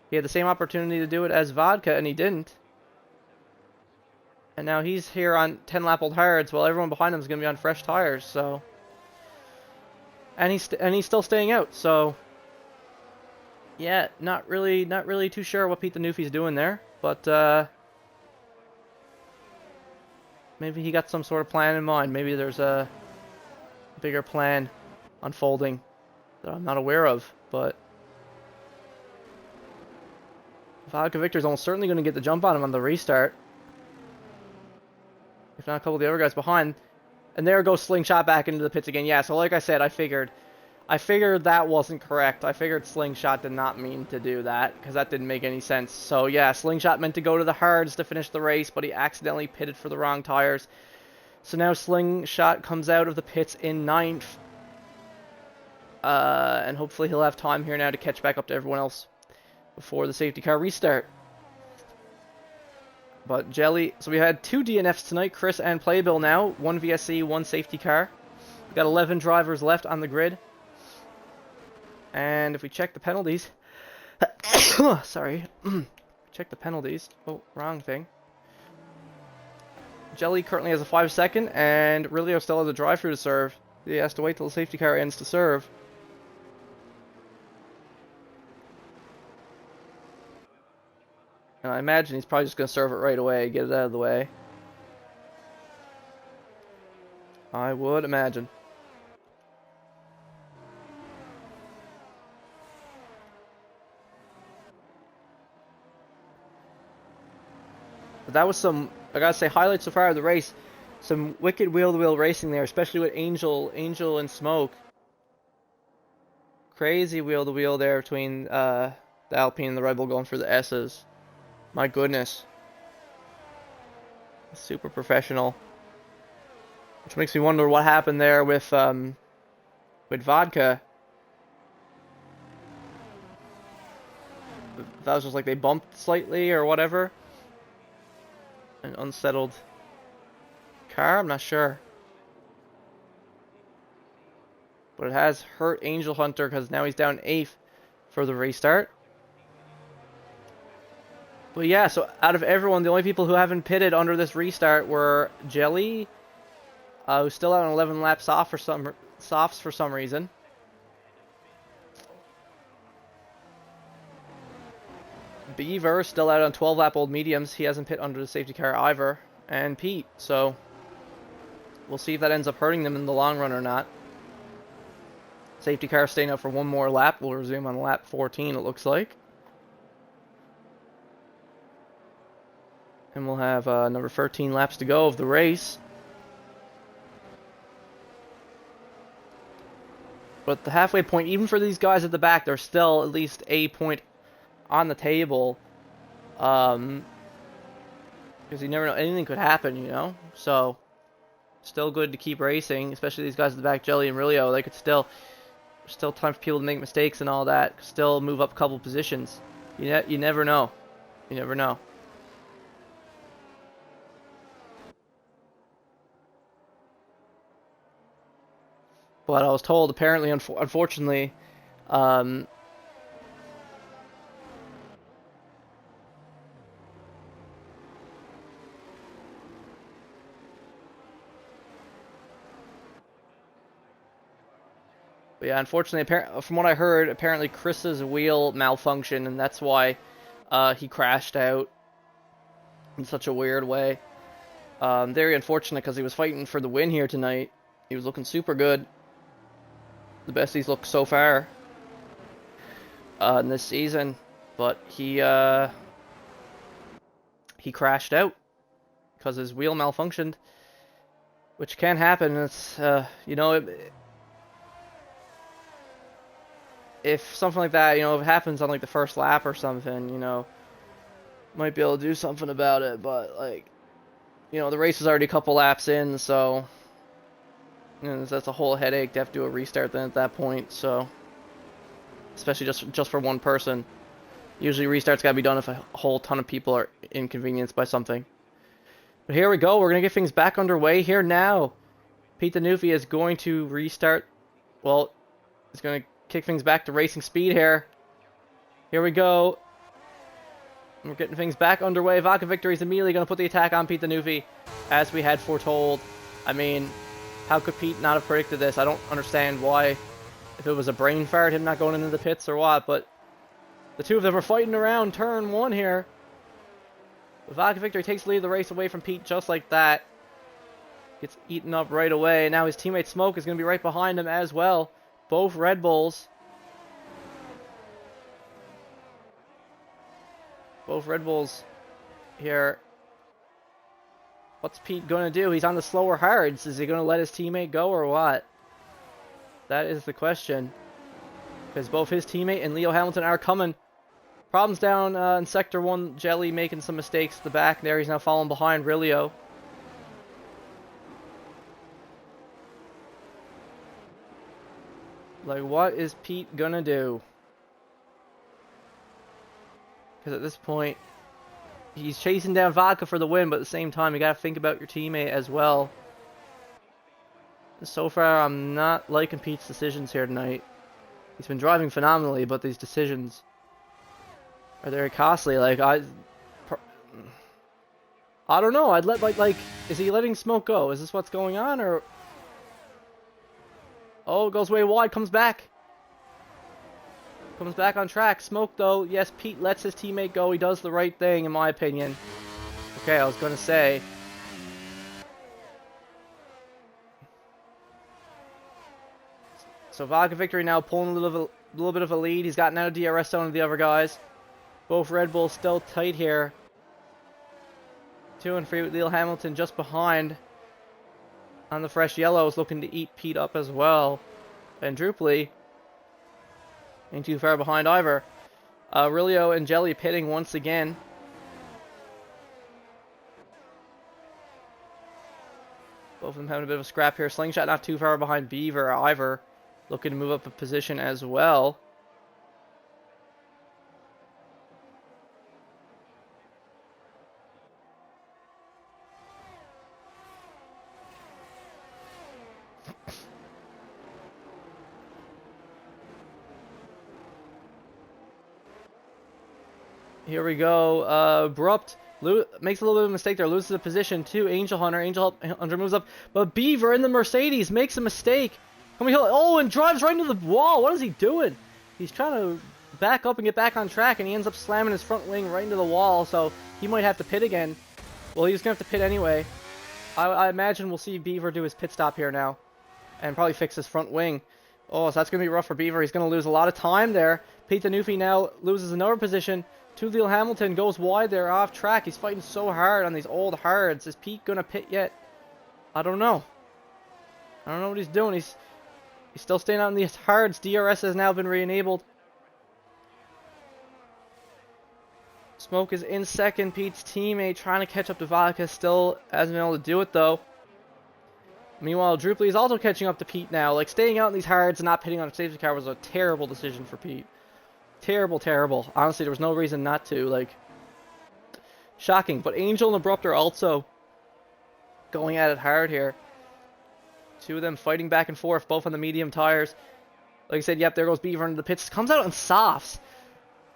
He had the same opportunity to do it as Vodka, and he didn't. And now he's here on 10-lap-old hards, while everyone behind him is going to be on fresh tires. So. And he's still staying out, so yeah, not really too sure what Pete the Newfie's doing there, but maybe he got some sort of plan in mind. Maybe there's a bigger plan unfolding that I'm not aware of, but Vodka Victor's almost certainly going to get the jump on him on the restart, if not a couple of the other guys behind. And there goes Slingshot back into the pits again. Yeah, so like I said, I figured that wasn't correct. I figured Slingshot did not mean to do that, because that didn't make any sense. So yeah, Slingshot meant to go to the hards to finish the race, but he accidentally pitted for the wrong tires. So now Slingshot comes out of the pits in 9th. And hopefully he'll have time here now to catch back up to everyone else before the safety car restart. But Jelly, so we had 2 DNFs tonight, Chris and Playbill now. 1 VSC, 1 safety car. We've got 11 drivers left on the grid. And if we check the penalties... sorry. Check the penalties. Oh, wrong thing. Jelly currently has a 5-second, and Rilio still has a drive-through to serve. He has to wait till the safety car ends to serve. And I imagine he's probably just going to serve it right away, get it out of the way. I would imagine. But that was some, I gotta say, highlights so far of the race. Some wicked wheel-to-wheel racing there, especially with Angel and Smoke. Crazy wheel-to-wheel there between the Alpine and the Red Bull going for the S's. My goodness. Super professional. Which makes me wonder what happened there with Vodka. That was just like they bumped slightly or whatever. An unsettled car, I'm not sure. But it has hurt Angel Hunter because now he's down 8th for the restart. But yeah, so out of everyone, the only people who haven't pitted under this restart were Jelly, who's still out on 11 laps off for softs for some reason. Beaver still out on 12-lap-old mediums. He hasn't pit under the safety car either. And Pete, so we'll see if that ends up hurting them in the long run or not. Safety car staying up for one more lap. We'll resume on lap 14, it looks like. And we'll have number 13 laps to go of the race. But the halfway point, even for these guys at the back, there's still at least a point on the table. Because you never know, anything could happen, you know? So, still good to keep racing, especially these guys at the back, Jelly and Rilio. They could still time for people to make mistakes and all that. Still move up a couple positions. You never know. You never know. But I was told, apparently, unfortunately, but yeah, unfortunately, from what I heard, apparently Chris's wheel malfunctioned, and that's why he crashed out in such a weird way. Very unfortunate, because he was fighting for the win here tonight. He was looking super good. The best he's looked so far. in this season, but he crashed out because his wheel malfunctioned, which can happen. It's you know, if something like that, you know, if it happens on like the first lap or something, you know, might be able to do something about it. But like, you know, the race is already a couple laps in, so you know, that's a whole headache to have to do a restart then at that point. So, especially just for one person. Usually restarts gotta be done if a whole ton of people are inconvenienced by something. But here we go. We're gonna get things back underway here now. Pete Danufi is going to restart. Well, he's gonna kick things back to racing speed here. Here we go. We're getting things back underway. Vodka Victory is immediately going to put the attack on Pete Danufi, as we had foretold. I mean, how could Pete not have predicted this? I don't understand why. If it was a brain fart, him not going into the pits or what, but the two of them are fighting around turn one here. The Vodka Victory takes the lead of the race away from Pete just like that. Gets eaten up right away. Now his teammate Smoke is going to be right behind him as well. Both Red Bulls. Both Red Bulls here. What's Pete going to do? He's on the slower hards. Is he going to let his teammate go or what? That is the question. Because both his teammate and Leo Hamilton are coming. Problems down in Sector 1. Jelly making some mistakes at the back there. He's now falling behind Rilio. Like, what is Pete going to do? Because at this point, he's chasing down Vodka for the win, but at the same time, you got to think about your teammate as well. So far, I'm not liking Pete's decisions here tonight. He's been driving phenomenally, but these decisions are very costly. Like, I don't know. I'd let, like, is he letting Smoke go? Is this what's going on, or... Oh, goes way wide, comes back. Comes back on track. Smoke, though. Yes, Pete lets his teammate go. He does the right thing, in my opinion. Okay, I was going to say. So Vodka Victory now pulling a little bit of a lead. He's gotten out of DRS zone of the other guys. Both Red Bulls still tight here. 2 and 3 with Leo Hamilton just behind. On the fresh yellows, looking to eat Pete up as well. And Drupally ain't too far behind either. Rilio and Jelly pitting once again. Both of them having a bit of a scrap here. Slingshot not too far behind Beaver either. Looking to move up a position as well. Here we go. Abrupt makes a little bit of a mistake there. Loses a position to Angel Hunter. Angel Hunter moves up. But Beaver in the Mercedes makes a mistake. Oh, and drives right into the wall. What is he doing? He's trying to back up and get back on track, and he ends up slamming his front wing right into the wall. So he might have to pit again. Well, he's going to have to pit anyway. I imagine we'll see Beaver do his pit stop here now. And probably fix his front wing. Oh, so that's going to be rough for Beaver. He's going to lose a lot of time there. Pete Danufi now loses another position. Leo Hamilton goes wide there off track. He's fighting so hard on these old hards. Is Pete going to pit yet? I don't know. I don't know what he's doing. He's still staying on these hards. DRS has now been re-enabled. Smoke is in second. Pete's teammate trying to catch up to Vodka. Still hasn't been able to do it though. Meanwhile, Drupally is also catching up to Pete now. Like, staying out in these hards and not pitting on a safety car was a terrible decision for Pete. Terrible, terrible. Honestly, there was no reason not to. Like, shocking. But Angel and Abrupt are also going at it hard here. Two of them fighting back and forth, both on the medium tires. Like I said, yep, there goes Beaver into the pits. Comes out on softs,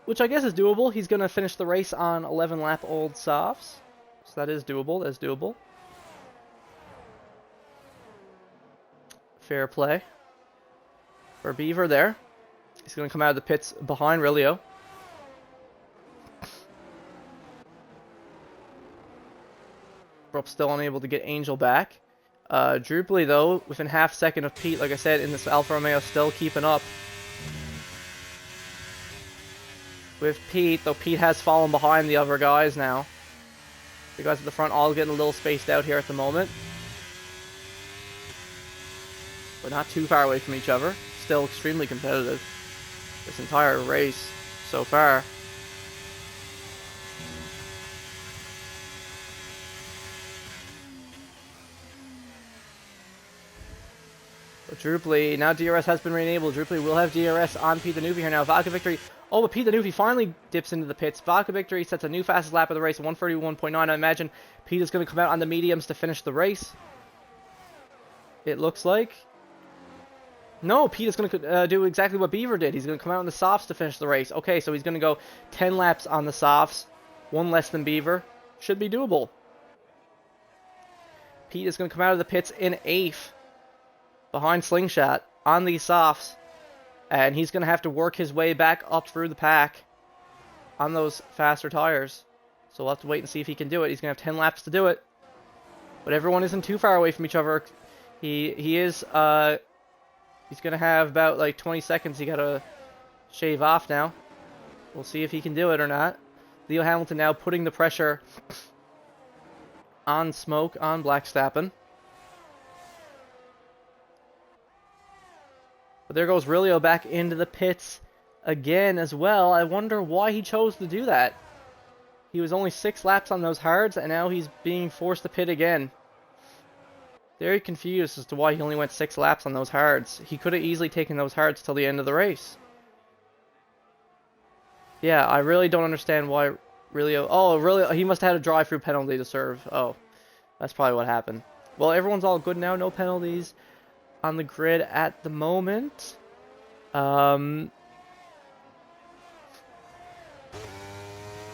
which I guess is doable. He's going to finish the race on 11-lap old softs. So that is doable. That's doable. Fair play for Beaver there. He's going to come out of the pits behind Rilio. Abrupt still unable to get Angel back. Drupally, though, within half second of Pete, like I said, in this Alfa Romeo, still keeping up. with Pete, though Pete has fallen behind the other guys now. The guys at the front all getting a little spaced out here at the moment. But not too far away from each other. Still extremely competitive this entire race so far. But Druply, now DRS has been re-enabled. Druply will have DRS on Pete the Newbie here now. Vodka Victory. Oh, but Pete the Newbie finally dips into the pits. Vodka Victory sets a new fastest lap of the race, 131.9. I imagine Pete is going to come out on the mediums to finish the race. It looks like. No, Pete is going to do exactly what Beaver did. He's going to come out on the softs to finish the race. Okay, so he's going to go 10 laps on the softs. One less than Beaver. Should be doable. Pete is going to come out of the pits in 8th. Behind Slingshot on these softs. And he's going to have to work his way back up through the pack on those faster tires. So we'll have to wait and see if he can do it. He's going to have 10 laps to do it. But everyone isn't too far away from each other. He is... He's going to have about like 20 seconds he got to shave off now. We'll see if he can do it or not. Leo Hamilton now putting the pressure on Smoke, on Blackstappen. But there goes Rilio back into the pits again as well. I wonder why he chose to do that. He was only 6 laps on those hards, and now he's being forced to pit again. Very confused as to why he only went 6 laps on those hards. He could have easily taken those hards till the end of the race. Yeah, I really don't understand why Rilio... Oh, Rilio, he must have had a drive-through penalty to serve. Oh, that's probably what happened. Well, everyone's all good now. No penalties on the grid at the moment.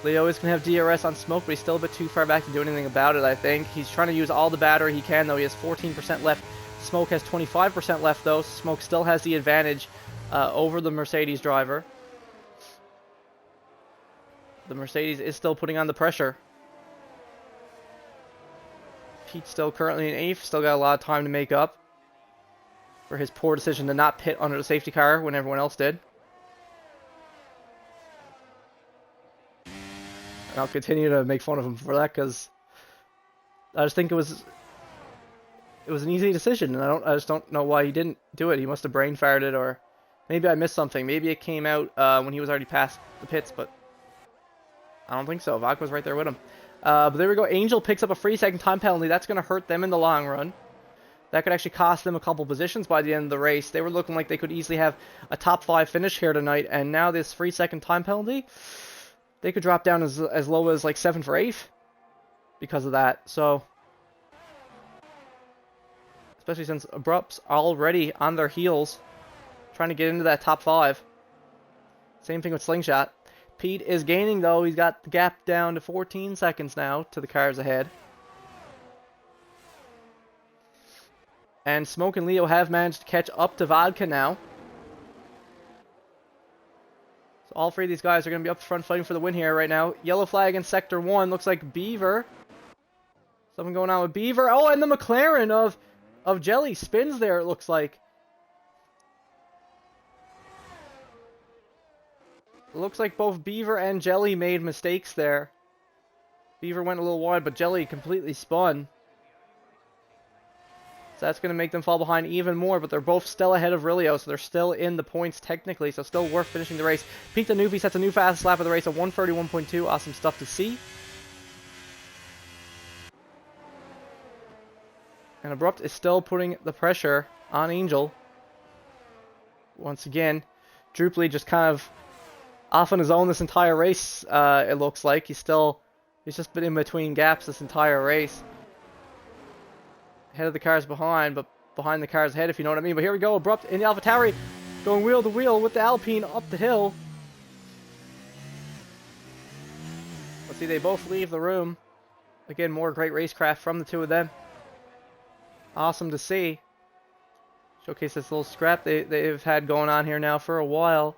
Leo is going to have DRS on Smoke, but he's still a bit too far back to do anything about it, I think. He's trying to use all the battery he can, though. He has 14% left. Smoke has 25% left, though. Smoke still has the advantage over the Mercedes driver. The Mercedes is still putting on the pressure. Pete's still currently in 8th. Still got a lot of time to make up for his poor decision to not pit under the safety car when everyone else did. And I'll continue to make fun of him for that because I just think it was an easy decision, and I just don't know why he didn't do it. He must have brain farted, or maybe I missed something. Maybe it came out when he was already past the pits, but I don't think so. Vodka was right there with him. But there we go. Angel picks up a 3-second time penalty. That's going to hurt them in the long run. That could actually cost them a couple positions by the end of the race. They were looking like they could easily have a top 5 finish here tonight, and now this 3-second time penalty, they could drop down as low as like 7th or 8th because of that. So, especially since Abrupt's already on their heels, trying to get into that top 5. Same thing with Slingshot. Pete is gaining, though. He's got the gap down to 14 seconds now to the cars ahead. And Smoke and Leo have managed to catch up to Vodka now. So all 3 of these guys are going to be up front fighting for the win here right now. Yellow flag in Sector 1. Looks like Beaver. Something going on with Beaver. Oh, and the McLaren of Jelly spins there, it looks like. It looks like both Beaver and Jelly made mistakes there. Beaver went a little wide, but Jelly completely spun. So that's going to make them fall behind even more, but they're both still ahead of Rilio, so they're still in the points technically, so still worth finishing the race. Pete the Newbie sets a new fastest lap of the race at 131.2. Awesome stuff to see. And Abrupt is still putting the pressure on Angel. Once again, Druply just kind of off on his own this entire race, it looks like. He's just been in between gaps this entire race. Ahead of the cars behind, but behind the cars ahead, if you know what I mean. But here we go, Abrupt in the AlphaTauri, going wheel to wheel with the Alpine up the hill. Let's see, they both leave the room. Again, more great racecraft from the 2 of them. Awesome to see. Showcase this little scrap they've had going on here now for a while.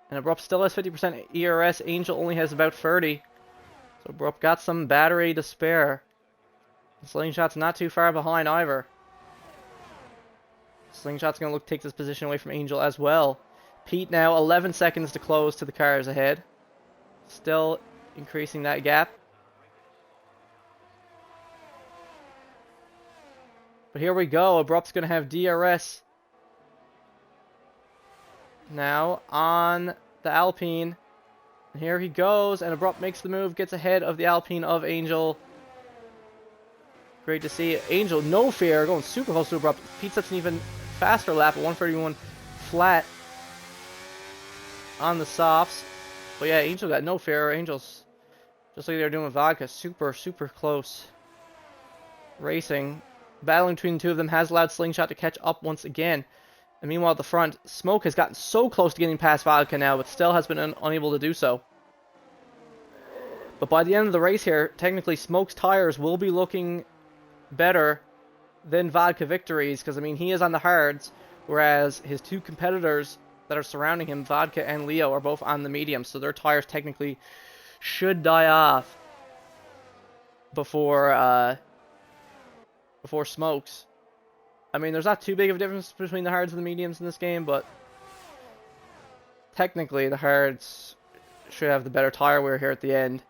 And Abrupt still has 50% ERS. Angel only has about 30. So Abrupt got some battery to spare. Slingshot's not too far behind either. Slingshot's going to take this position away from Angel as well. Pete now 11 seconds to close to the cars ahead. Still increasing that gap. But here we go. Abrupt's going to have DRS now on the Alpine. And here he goes, and Abrupt makes the move, gets ahead of the Alpine of Angel. Great to see. Angel, no fear, going super close to Abrupt. Pete sets an even faster lap at 131 flat on the softs. But yeah, Angel got no fear. Angel's just like they were doing with Vodka, super close racing. Battling between the two of them has allowed Slingshot to catch up once again. And meanwhile at the front, Smoke has gotten so close to getting past Vodka now, but still has been unable to do so. But by the end of the race here, technically Smoke's tires will be looking better than Vodka Victory's, because I mean he is on the hards, whereas his two competitors that are surrounding him, Vodka and Leo, are both on the mediums, so their tires technically should die off before Smoke's. I mean, there's not too big of a difference between the hards and the mediums in this game, but technically the hards should have the better tire wear here at the end.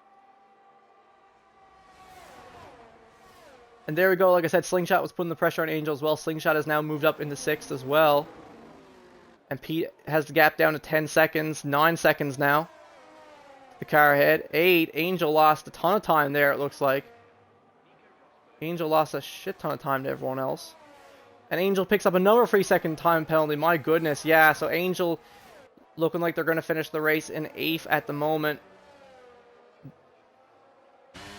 And there we go. Like I said, Slingshot was putting the pressure on Angel as well. Slingshot has now moved up into 6th as well. And Pete has the gap down to 10 seconds. 9 seconds now. The car ahead. 8. Angel lost a ton of time there, it looks like. Angel lost a shit ton of time to everyone else. And Angel picks up another 3-second time penalty. My goodness, yeah. So Angel looking like they're going to finish the race in 8th at the moment.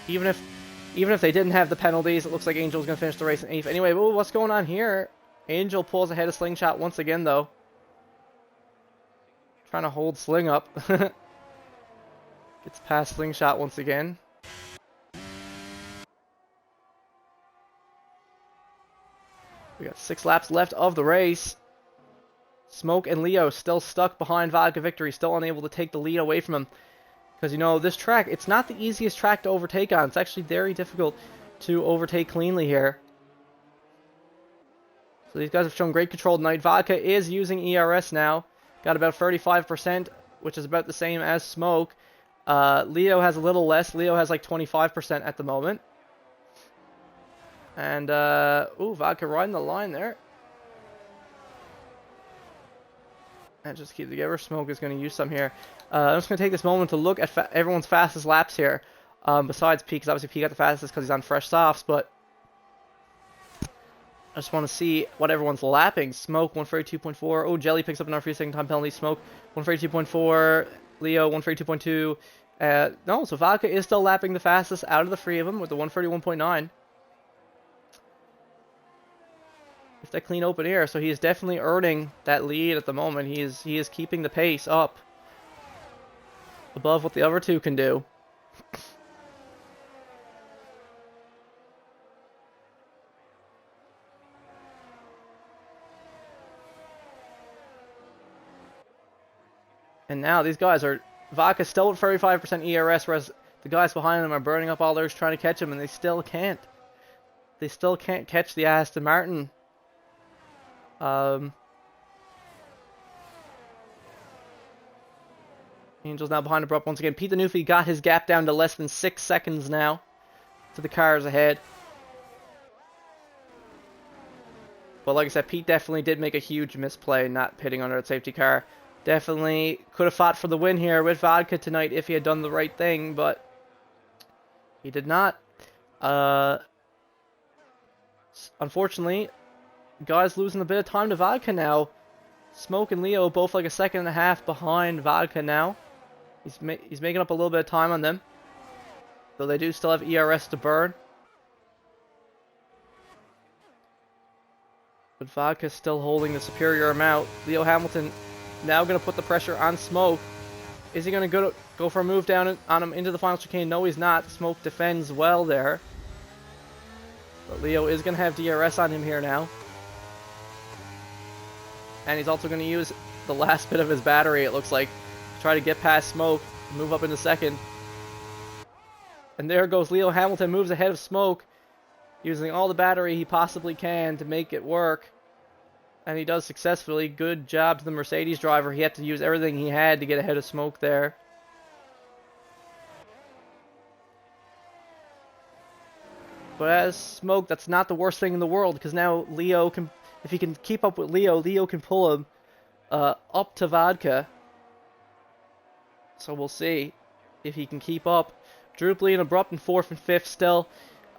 Even if they didn't have the penalties, it looks like Angel's going to finish the race in 8th. Anyway, what's going on here? Angel pulls ahead of Slingshot once again, though. Trying to hold Sling up. Gets past Slingshot once again. We got 6 laps left of the race. Smoke and Leo still stuck behind Vodka Victory, still unable to take the lead away from him. Because, you know, this track, it's not the easiest track to overtake on. It's actually very difficult to overtake cleanly here. So these guys have shown great control tonight. Vodka is using ERS now. Got about 35%, which is about the same as Smoke. Leo has a little less. Leo has like 25% at the moment. And, ooh, Vodka riding the line there. And just keep together. Smoke is going to use some here. I'm just going to take this moment to look at everyone's fastest laps here. Besides Pete, because obviously Pete got the fastest because he's on fresh softs, but I just want to see what everyone's lapping. Smoke, 132.4. Oh, Jelly picks up another 3-second time penalty. Smoke, 132.4. Leo, 132.2. No, so Vodka is still lapping the fastest out of the 3 of them with the 131.9. It's that clean open air, so he is definitely earning that lead at the moment. He is keeping the pace up above what the other two can do. And now these guys are... Vodka's still at 35% ERS, whereas the guys behind them are burning up all theirs trying to catch him, and they still can't. They still can't catch the Aston Martin. Angel's now behind Abrupt once again. Pete the Newfie got his gap down to less than 6 seconds now to the cars ahead. But like I said, Pete definitely did make a huge misplay not pitting under that safety car. Definitely could have fought for the win here with Vodka tonight if he had done the right thing, but he did not. Unfortunately, guys losing a bit of time to Vodka now. Smoke and Leo both like a 1.5 seconds behind Vodka now. He's making up a little bit of time on them. Though they do still have ERS to burn. But Vodka's still holding the superior amount. Leo Hamilton now going to put the pressure on Smoke. Is he going to go for a move down on him into the final chicane? No, he's not. Smoke defends well there. But Leo is going to have DRS on him here now. And he's also going to use the last bit of his battery, it looks like, to try to get past Smoke, move up into second. And there goes Leo Hamilton, moves ahead of Smoke. using all the battery he possibly can to make it work. And he does successfully. Good job to the Mercedes driver. He had to use everything he had to get ahead of Smoke there. But as Smoke, that's not the worst thing in the world, because now Leo can, if he can keep up with Leo, Leo can pull him up to Vodka. So we'll see if he can keep up. Drupally and Abrupt in 4th and 5th still.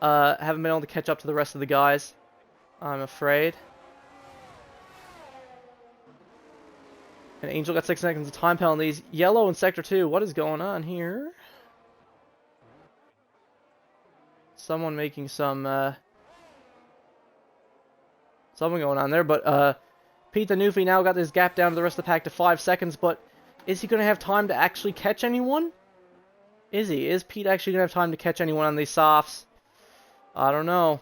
Haven't been able to catch up to the rest of the guys, I'm afraid. And Angel got 6 seconds of time penalties. Yellow in Sector 2. What is going on here? Someone making some, something going on there. But Pete the Newfie now got this gap down to the rest of the pack to 5 seconds. But is he going to have time to actually catch anyone? Is he? Is Pete actually going to have time to catch anyone on these softs? I don't know.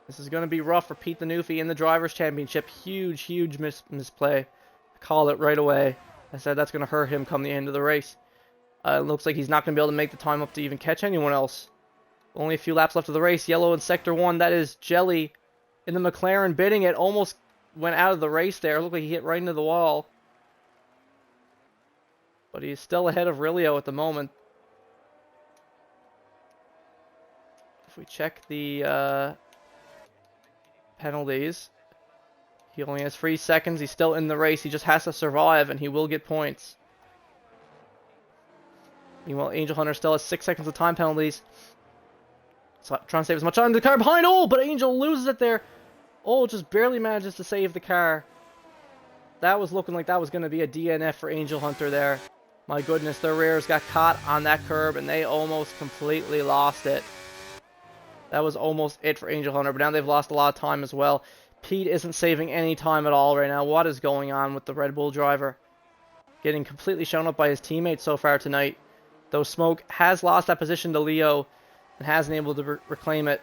This is going to be rough for Pete the Newfie in the Drivers' Championship. Huge, huge misplay. I called it right away. I said that's going to hurt him come the end of the race. It looks like he's not going to be able to make the time up to even catch anyone else. Only a few laps left of the race. Yellow in Sector 1. That is Jelly in the McLaren bidding it. Almost went out of the race there. It looked like he hit right into the wall. But he's still ahead of Rilio at the moment. If we check the penalties, he only has 3 seconds. He's still in the race. He just has to survive, and he will get points. Meanwhile, Angel Hunter still has 6 seconds of time penalties. So trying to save as much time. The car behind. Oh, but Angel loses it there. Oh, just barely manages to save the car. That was looking like that was going to be a DNF for Angel Hunter there. My goodness, their rears got caught on that curb, and they almost completely lost it. That was almost it for Angel Hunter, but now they've lost a lot of time as well. Pete isn't saving any time at all right now. What is going on with the Red Bull driver? Getting completely shown up by his teammates so far tonight. Though Smoke has lost that position to Leo and hasn't able to reclaim it.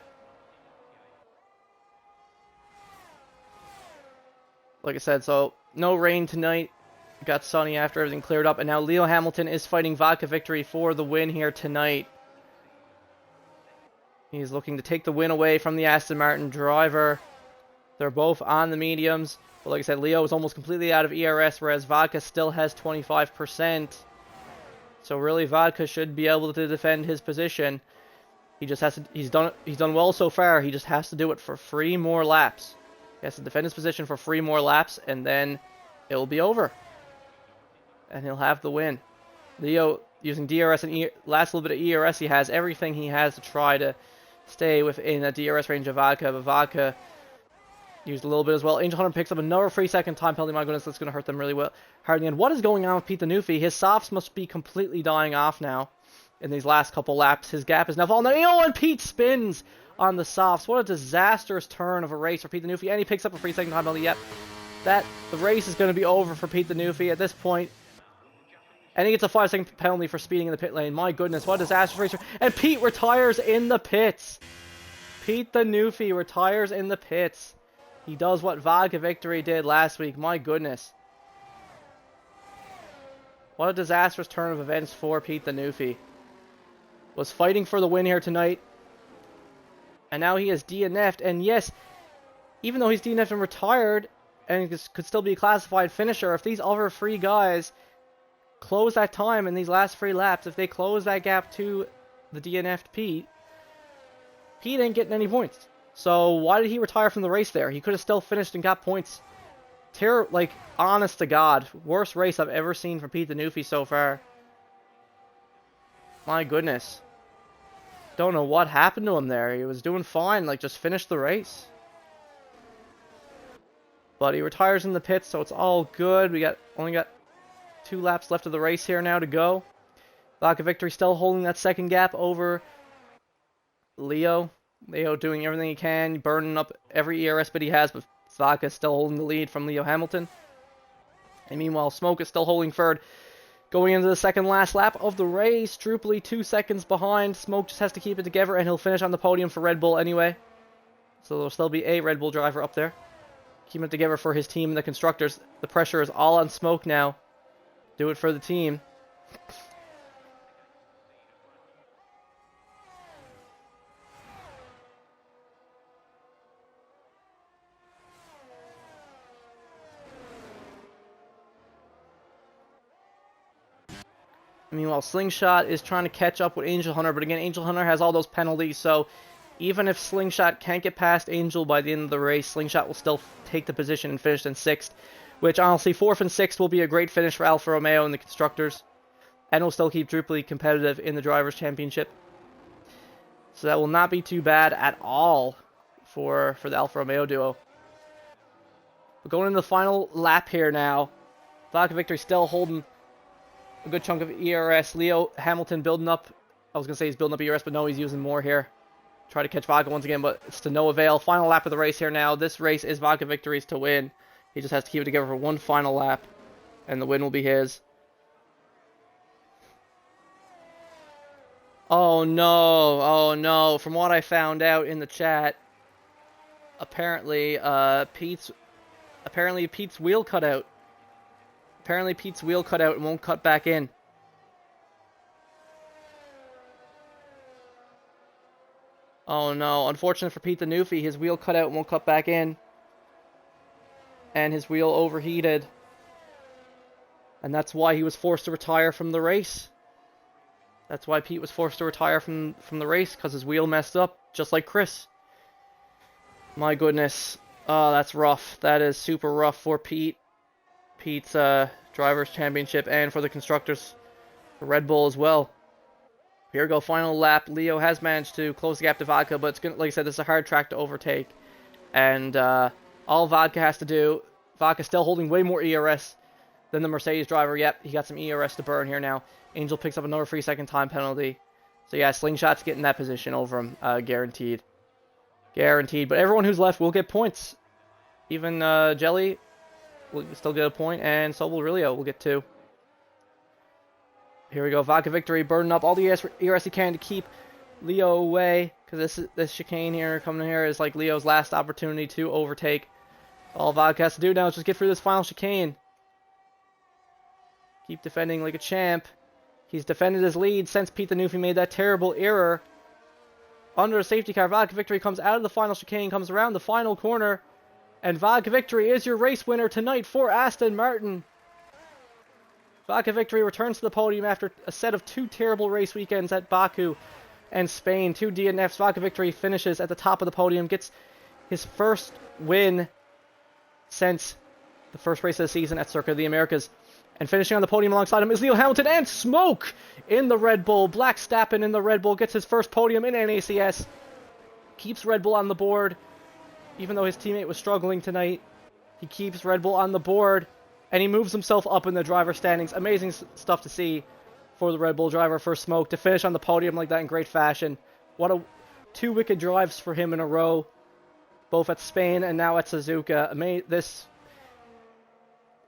Like I said, so no rain tonight. Got sunny after everything cleared up, and now Leo Hamilton is fighting Vodka Victory for the win here tonight. He's looking to take the win away from the Aston Martin driver. They're both on the mediums. But like I said, Leo is almost completely out of ERS, whereas Vodka still has 25%. So really, Vodka should be able to defend his position. He just has to. He's done well so far. He just has to do it for 3 more laps. He has to defend his position for 3 more laps, and then it will be over. And he'll have the win. Leo, using DRS and last little bit of ERS he has, everything he has to try to stay within a DRS range of Vodka, but Vodka used a little bit as well. Angel Hunter picks up another 3-second time penalty. My goodness, that's going to hurt them really well hard in the end. What is going on with Pete the Newfie? His softs must be completely dying off now in these last couple laps. His gap is now falling. Oh, and Pete spins on the softs. What a disastrous turn of a race for Pete the Newfie. And he picks up a 3-second time penalty. Yep, the race is going to be over for Pete the Newfie at this point. And he gets a 5-second penalty for speeding in the pit lane. My goodness, what a disastrous racer. And Pete retires in the pits. Pete the Newfie retires in the pits. He does what Vodka Victory did last week. My goodness. What a disastrous turn of events for Pete the Newfie. Was fighting for the win here tonight. And now he is DNF'd. And yes, even though he's DNF'd and retired, and could still be a classified finisher, if these other 3 guys close that time in these last 3 laps, if they close that gap to the DNF'd Pete ain't getting any points. So why did he retire from the race there? He could have still finished and got points. Like, honest to God, worst race I've ever seen from Pete the Newfie so far. My goodness. Don't know what happened to him there. He was doing fine, like, just finished the race. But he retires in the pits, so it's all good. We only got 2 laps left of the race here now to go. Vodka Victory still holding that second gap over Leo. Leo doing everything he can, burning up every ERS bit he has, but Vodka is still holding the lead from Leo Hamilton. And meanwhile, Smoke is still holding third. Going into the second last lap of the race, Drupally 2 seconds behind. Smoke just has to keep it together, and he'll finish on the podium for Red Bull anyway. So there'll still be a Red Bull driver up there. Keeping it together for his team and the constructors. The pressure is all on Smoke now. Do it for the team. Meanwhile, Slingshot is trying to catch up with Angel Hunter, but again, Angel Hunter has all those penalties, so even if Slingshot can't get past Angel by the end of the race, Slingshot will still take the position and finish in 6th, which honestly, 4th and 6th will be a great finish for Alfa Romeo and the Constructors, and will still keep Drupally competitive in the Drivers' Championship. So that will not be too bad at all for the Alfa Romeo duo. We're going into the final lap here now. Vodka Victory still holding a good chunk of ERS. Leo Hamilton building up. I was going to say he's building up ERS, but no, he's using more here. Try to catch Vodka once again, but it's to no avail. Final lap of the race here now. This race is Vodka Victory's to win. He just has to keep it together for one final lap, and the win will be his. Oh no, oh no. From what I found out in the chat, apparently Pete's wheel cut out. Apparently Pete's wheel cut out and won't cut back in. Oh no, unfortunate for Pete the Newfie, his wheel cut out and won't cut back in. And his wheel overheated. And that's why he was forced to retire from the race. That's why Pete was forced to retire from the race, because his wheel messed up, just like Chris. My goodness. Oh, that's rough. That is super rough for Pete. Pete's Drivers' Championship, and for the Constructors, for Red Bull as well. Here we go, final lap. Leo has managed to close the gap to Vodka, but it's gonna, like I said, this is a hard track to overtake. And all Vodka has to do, Vodka's still holding way more ERS than the Mercedes driver. Yep, he got some ERS to burn here now. Angel picks up another 3-second time penalty. So yeah, Slingshot's getting that position over him, guaranteed. Guaranteed. But everyone who's left will get points. Even Jelly will still get a point, and so will Aurelio will get 2. Here we go, Vodka Victory, burning up all the ERS he can to keep Leo away, because this chicane here coming here is like Leo's last opportunity to overtake. All Vodka has to do now is just get through this final chicane. Keep defending like a champ. He's defended his lead since Pete the Newfie made that terrible error. Under a safety car, Vodka Victory comes out of the final chicane, comes around the final corner, and Vodka Victory is your race winner tonight for Aston Martin. Vodka Victory returns to the podium after a set of 2 terrible race weekends at Baku and Spain. 2 DNFs. Vodka Victory finishes at the top of the podium, gets his first win since the first race of the season at Circuit of the Americas. And finishing on the podium alongside him is Leo Hamilton and Smoke in the Red Bull. Black Stappen in the Red Bull gets his first podium in NACS. Keeps Red Bull on the board. Even though his teammate was struggling tonight, he keeps Red Bull on the board. And he moves himself up in the driver standings. Amazing stuff to see for the Red Bull driver, for Smoke, to finish on the podium like that in great fashion. What a 2 wicked drives for him in a row, both at Spain and now at Suzuka.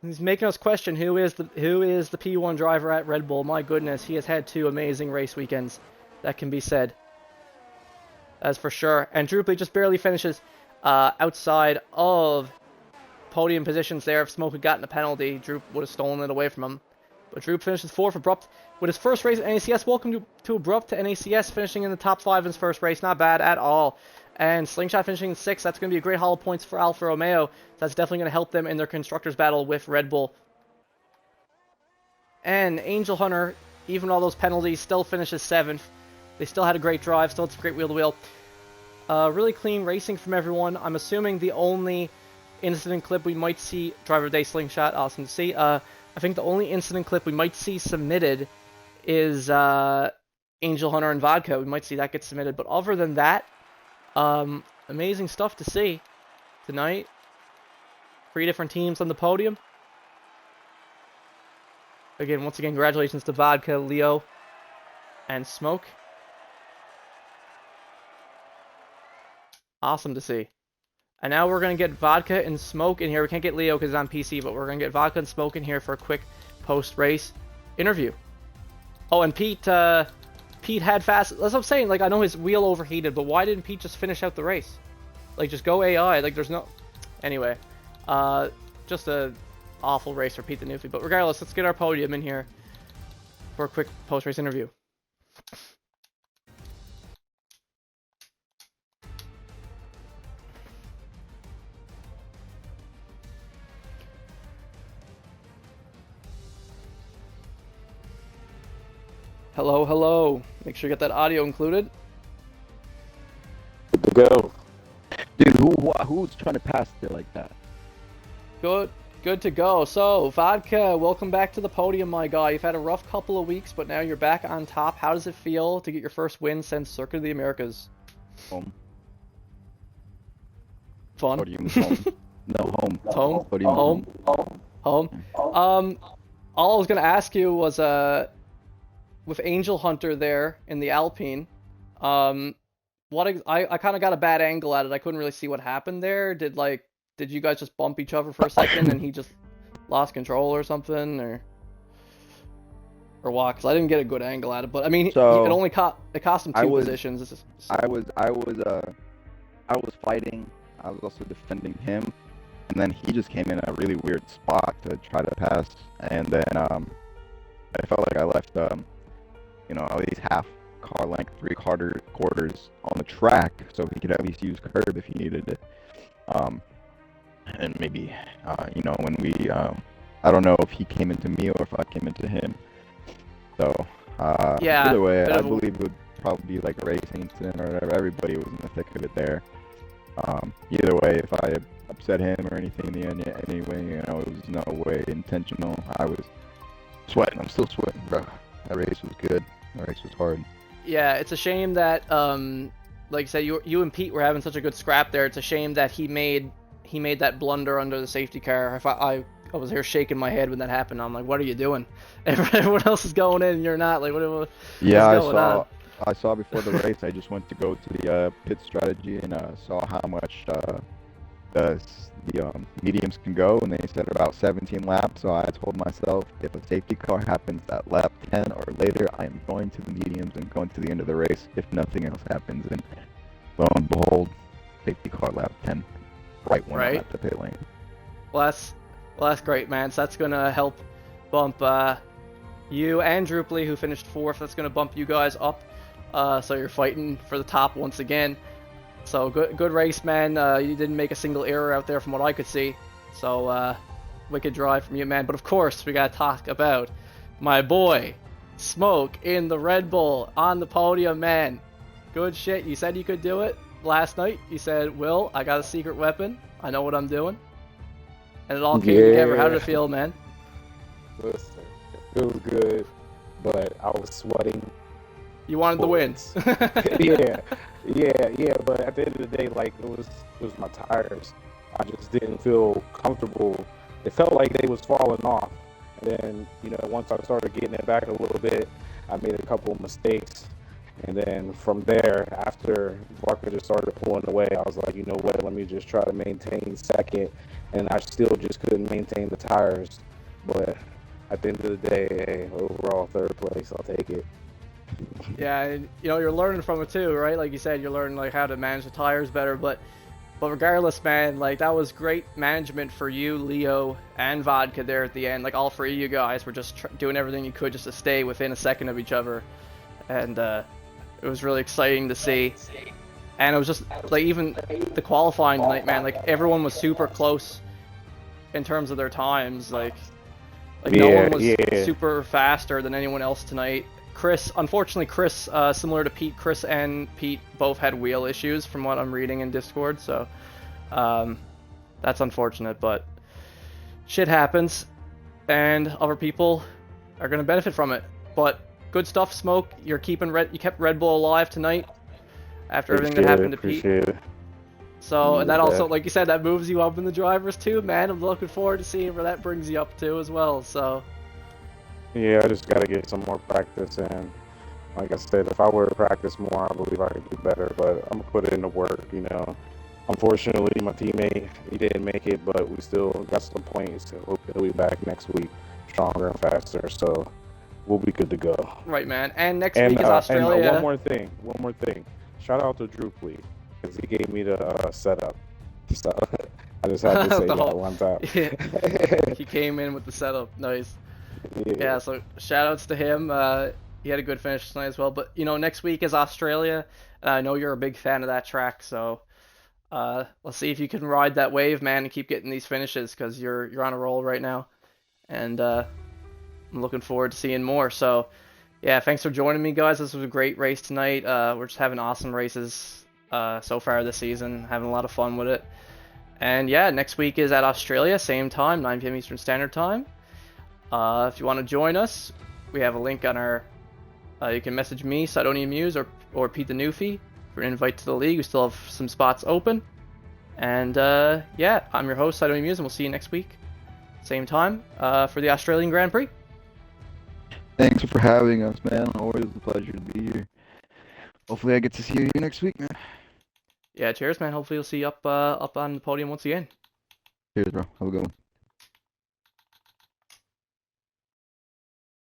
He's making us question who is the P1 driver at Red Bull. My goodness, he has had 2 amazing race weekends. That can be said. That's for sure. And Drupally just barely finishes outside of podium positions there. If Smoke had gotten a penalty, Droop would have stolen it away from him. But Droop finishes 4th. Abrupt with his first race at NACS. Welcome to Abrupt to NACS, finishing in the top 5 in his first race. Not bad at all. And Slingshot finishing in 6th. That's going to be a great haul of points for Alfa Romeo. That's definitely going to help them in their constructors battle with Red Bull. And Angel Hunter, even with all those penalties, still finishes 7th. They still had a great drive. Still had some great wheel-to-wheel. Really clean racing from everyone. I'm assuming the only incident clip we might see, Driver of the Day Slingshot, awesome to see. I think the only incident clip we might see submitted is Angel Hunter and Vodka. We might see that get submitted. But other than that, amazing stuff to see tonight. 3 different teams on the podium. Again, once again, congratulations to Vodka, Leo, and Smoke. Awesome to see. And now we're going to get Vodka and Smoke in here. We can't get Leo because he's on PC, but we're going to get Vodka and Smoke in here for a quick post-race interview. Oh, and Pete had fast... That's what I'm saying. Like, I know his wheel overheated, but why didn't Pete just finish out the race? Like, just go AI. Like, there's no... Anyway. Just a awful race for Pete the Newfie. But regardless, let's get our podium in here for a quick post-race interview. Hello, hello. Make sure you get that audio included. Good to go. Dude, who's trying to pass it like that? Good to go. So, Vodka, welcome back to the podium, my guy. You've had a rough couple of weeks, but now you're back on top. How does it feel to get your first win since Circuit of the Americas? Home. Fun. What do you mean home? No, home. Home? What do you mean Home? All I was gonna ask you was, with Angel Hunter there in the Alpine, I kind of got a bad angle at it. I couldn't really see what happened there. Did you guys just bump each other for a second and he just lost control or something, or what? Because I didn't get a good angle at it. But I mean, So, it cost him two positions. I was fighting. I was also defending him, and then he just came in a really weird spot to try to pass, and then I felt like I left at least half car length, quarters on the track, so he could at least use curb if he needed it. And maybe when we I don't know if he came into me or if I came into him. So Yeah, either way, I believe it would probably be like a racing incident or whatever. Everybody was in the thick of it there. Either way, if I upset him or anything in the end, anyway, it was no way intentional. I was sweating. I'm still sweating, bro. That race was good. That race was hard. Yeah, it's a shame that like I said, you and Pete were having such a good scrap there. It's a shame that he made that blunder under the safety car. I was here shaking my head when that happened. I'm like, what are you doing? Everyone else is going in and you're not. Like, what's going on? I saw before the race. I just went to go to the pit strategy and saw how much the mediums can go, and they said about 17 laps. So I told myself, if a safety car happens at lap 10 or later, I am going to the mediums and going to the end of the race if nothing else happens. And lo and behold, safety car lap 10, right when I'm at the pit lane. Well, that's great, man. So that's gonna help bump you and Druply, who finished 4th. That's gonna bump you guys up. So you're fighting for the top once again. So good race, man. You didn't make a single error out there from what I could see. So wicked drive from you, man. But of course, we gotta talk about my boy, Smoke, in the Red Bull on the podium, man. Good shit. You said you could do it last night. You said, Will, I got a secret weapon. I know what I'm doing. And it all came together. How did it feel, man? Listen, it feels good, but I was sweating. You wanted the wins. yeah. But at the end of the day, like it was my tires. I just didn't feel comfortable. It felt like they was falling off. And then once I started getting it back a little bit, I made a couple of mistakes. And then from there, after Barker just started pulling away, I was like, you know what? Let me just try to maintain second. And I still just couldn't maintain the tires. But at the end of the day, hey, overall 3rd place, I'll take it. Yeah, and, you're learning from it too, right? Like you said, you're learning like how to manage the tires better. But regardless, man, like that was great management for you, Leo, and Vodka there at the end. Like all 3 of you guys were just doing everything you could just to stay within a second of each other, and it was really exciting to see. And it was just like even the qualifying tonight, man. Like everyone was super close in terms of their times. Like no one was super faster than anyone else tonight. Unfortunately, Chris, similar to Pete, Chris and Pete both had wheel issues from what I'm reading in Discord, so that's unfortunate, but shit happens, and other people are going to benefit from it. But good stuff, Smoke. You kept Red Bull alive tonight after everything that happened to Pete. It. So, and that also, like you said, that moves you up in the drivers too, man. I'm looking forward to seeing where that brings you up to as well, so... Yeah, I just got to get some more practice in. Like I said, if I were to practice more, I believe I could do better, but I'm going to put it into work, Unfortunately, my teammate, he didn't make it, but we still got some points. So he'll be back next week, stronger and faster, so we'll be good to go. Right, man. And next week is Australia. And one more thing. Shout out to Druply, because he gave me the setup. So I just had to say that one time. He came in with the setup. Nice. Yeah, so shout outs to him. He had a good finish tonight as well. But next week is Australia. I know you're a big fan of that track, so let's see if you can ride that wave, man, and keep getting these finishes, because you're on a roll right now, and I'm looking forward to seeing more. So Yeah, thanks for joining me, guys. This was a great race tonight. We're just having awesome races so far this season, having a lot of fun with it. And yeah, next week is at Australia, same time, 9 p.m. Eastern Standard Time. If you want to join us, we have a link on our. You can message me, Sidonia Muse, or Pete the Newfie for an invite to the league. We still have some spots open. And yeah, I'm your host, Sidonia Muse, and we'll see you next week, same time, for the Australian Grand Prix. Thanks for having us, man. Always a pleasure to be here. Hopefully I get to see you next week, man. Yeah, cheers, man. Hopefully we'll see you up on the podium once again. Cheers, bro. Have a good one.